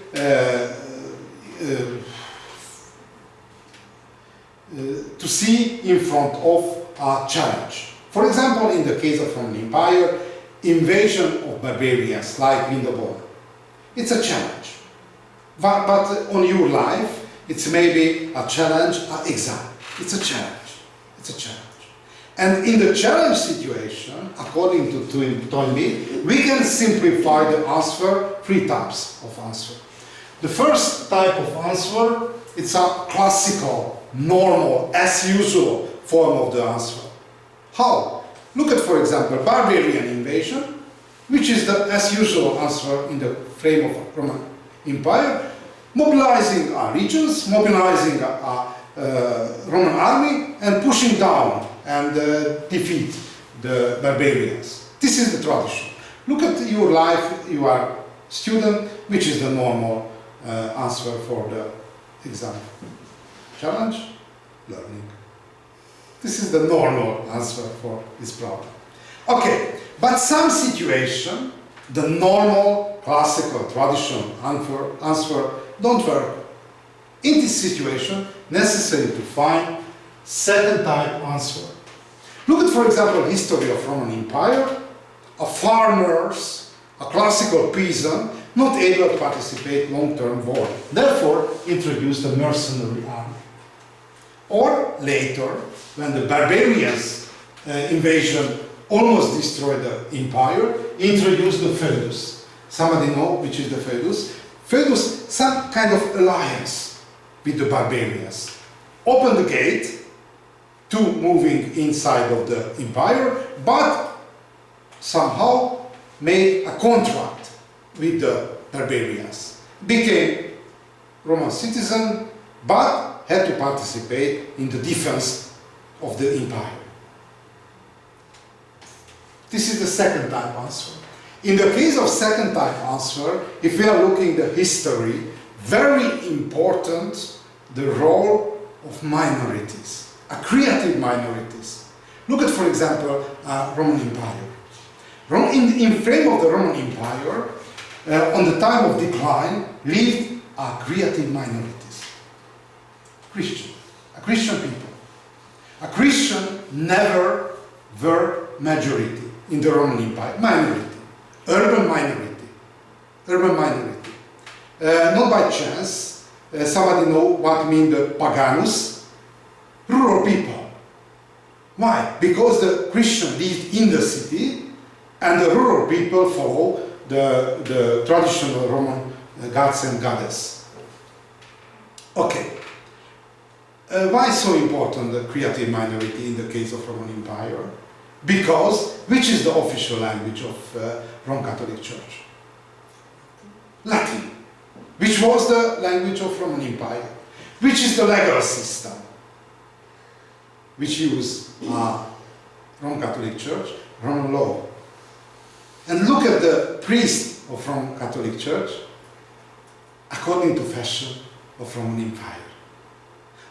to see in front of a challenge. For example, in the case of Roman Empire, invasion of barbarians like Winterborn. It's a challenge. But on your life, it's maybe a challenge, an exam. It's a challenge. It's a challenge. And in the challenge situation, according to Toynbee, we can simplify the answer, 3 types of answer. The first type of answer, it's a classical, normal, as usual form of the answer. How? Look at, for example, barbarian invasion, which is the as usual answer in the frame of Roman Empire, mobilizing our regions, mobilizing a Roman army, and pushing down and defeat the barbarians. This is the tradition. Look at your life, you are student, which is the normal answer for the exam. Challenge, learning. This is the normal answer for this problem. Okay, but some situation, the normal, classical, traditional answer don't work. In this situation, necessary to find second type answer. Look at, for example, history of Roman Empire. A farmers, a classical peasant, not able to participate long-term war. Therefore, introduced the mercenary army. Or later, when the barbarians invasion almost destroyed the empire, introduced the feudus. Somebody know which is the feudus? Feudus, some kind of alliance with the barbarians. Open the gate to moving inside of the empire, but somehow made a contract with the barbarians. Became Roman citizen, but had to participate in the defense of the empire. This is the second type answer. In the case of second type answer, if we are looking at the history, very important the role of minorities, a creative minorities. Look at, for example, Roman Empire. In frame of the Roman Empire, on the time of decline, lived creative minorities. A Christian people. A Christian never were majority in the Roman Empire. Minority. Urban minority. Urban minority. Not by chance, somebody know what mean the paganus? Rural people. Why? Because the Christian lived in the city and the rural people follow the traditional Roman gods and goddess. Okay. Why so important the creative minority in the case of Roman Empire? Because which is the official language of Roman Catholic Church? Latin. Which was the language of Roman Empire? Which is the legal system which use Roman Catholic Church? Roman law. And look at the priest of Roman Catholic Church according to fashion of Roman Empire.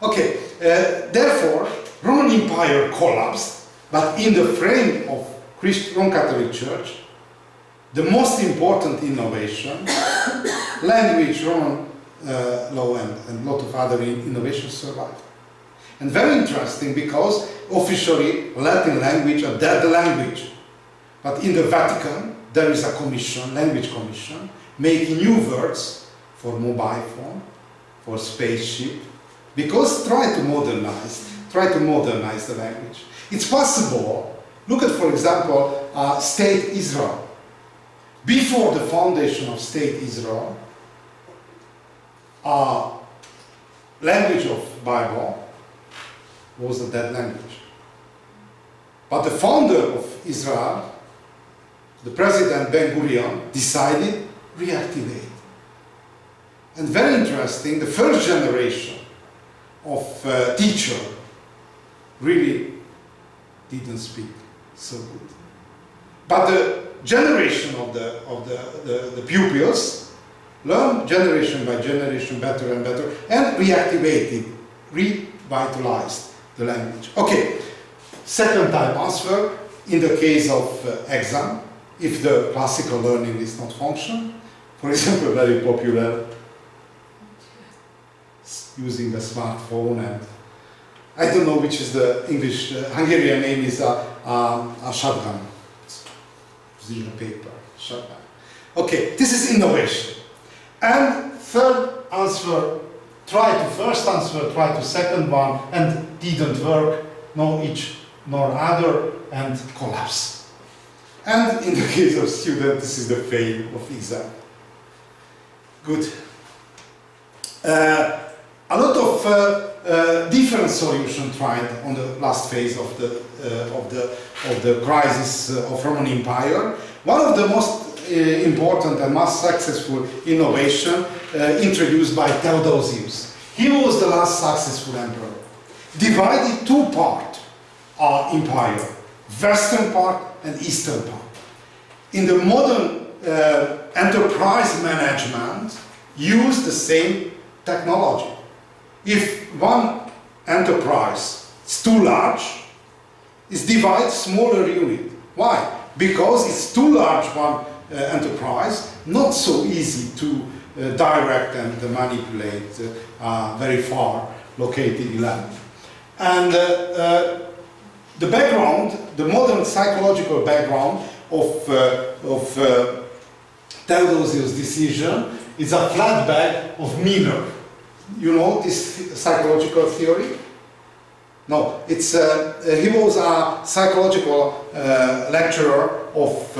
Okay, therefore, Roman Empire collapsed, but in the frame of Roman Catholic Church, the most important innovation, language, Roman law, and a lot of other innovations survived. And very interesting because officially Latin language a dead language. But in the Vatican, there is a commission, language commission, making new words for mobile phone, for spaceship, because try to modernize the language. It's possible. Look at, for example, State Israel. Before the foundation of State Israel, language of Bible was a dead language. But the founder of Israel, the President Ben-Gurion, decided reactivate. And very interesting, the first generation of teacher really didn't speak so good. But the generation of the pupils learned generation by generation better and better and reactivated revitalized the language. Okay, second type answer, in the case of exam, if the classical learning is not function, for example, very popular using a smartphone, and I don't know which is the English, Hungarian name is a shotgun, zero paper, shotgun. Okay, this is innovation. And third answer, try to first answer, try to second one, and didn't work, no each nor other, and collapse. And in the case of student, this is the fail of exam. Good. A lot of different solutions tried on the last phase of the crisis of Roman Empire. One of the most important and most successful innovation introduced by Theodosius. He was the last successful emperor. Divided two parts our empire, western part and eastern part. In the modern enterprise management, use the same technology. If one enterprise is too large, it's divide smaller unit. Why? Because it's too large one enterprise, not so easy to direct and manipulate very far located land. And the background, the modern psychological background of Theodosius' decision is a flat bag of Miller. You know this psychological theory? No, it's he was a psychological lecturer of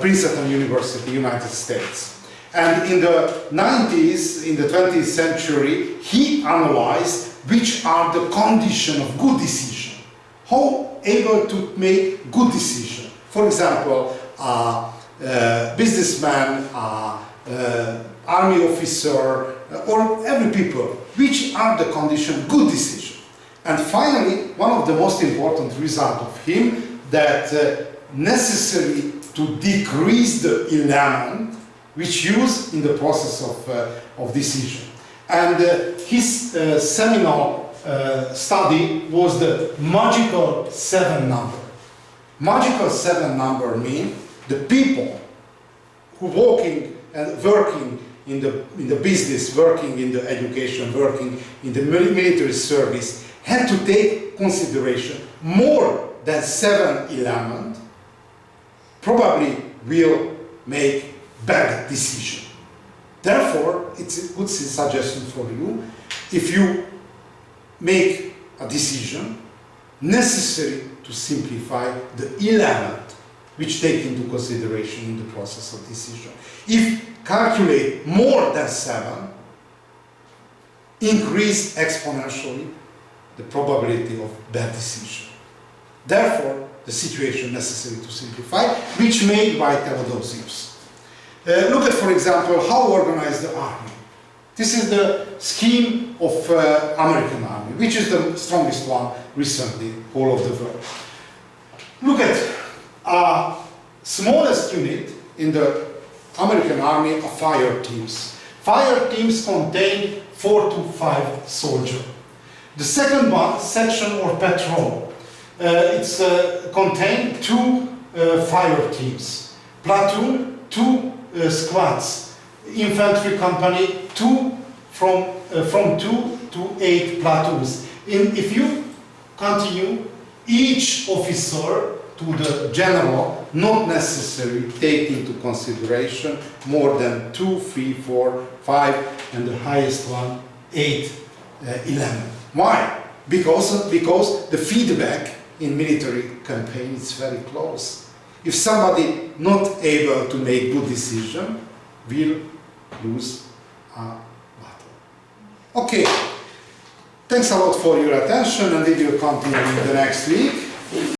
Princeton University, United States. And in the 90s, in the 20th century, he analyzed which are the conditions of good decision. How able to make good decision. For example, businessman, army officer, or every people, which are the conditions good decision. And finally, one of the most important results of him, that necessary to decrease the element which used in the process of decision. And his seminal study was the magical 7 number. Magical 7 number means the people who working and working in the business, working in the education, working in the military service, had to take consideration more than 7 elements, probably will make bad decision. Therefore, it's a good suggestion for you, if you make a decision, necessary to simplify the element which take into consideration in the process of decision. If calculate more than 7, increase exponentially the probability of bad decision. Therefore, the situation necessary to simplify, which made by Theodosius. Look at, for example, how organized the army. This is the scheme of American army, which is the strongest one recently, all of the world. Look at smallest unit in the American army are fire teams. Fire teams contain 4 to 5 soldiers. The second one, section or patrol, it's contain 2 fire teams. Platoon, 2 squads. Infantry company, 2 from 2 to 8 platoons. If you continue, each officer to the general not necessarily take into consideration more than 2, 3, 4, 5, and the highest one 8, 11. Why? Because the feedback in military campaign is very close. If somebody not able to make good decision, will lose a battle. Okay, thanks a lot for your attention, and we will continue in the next week.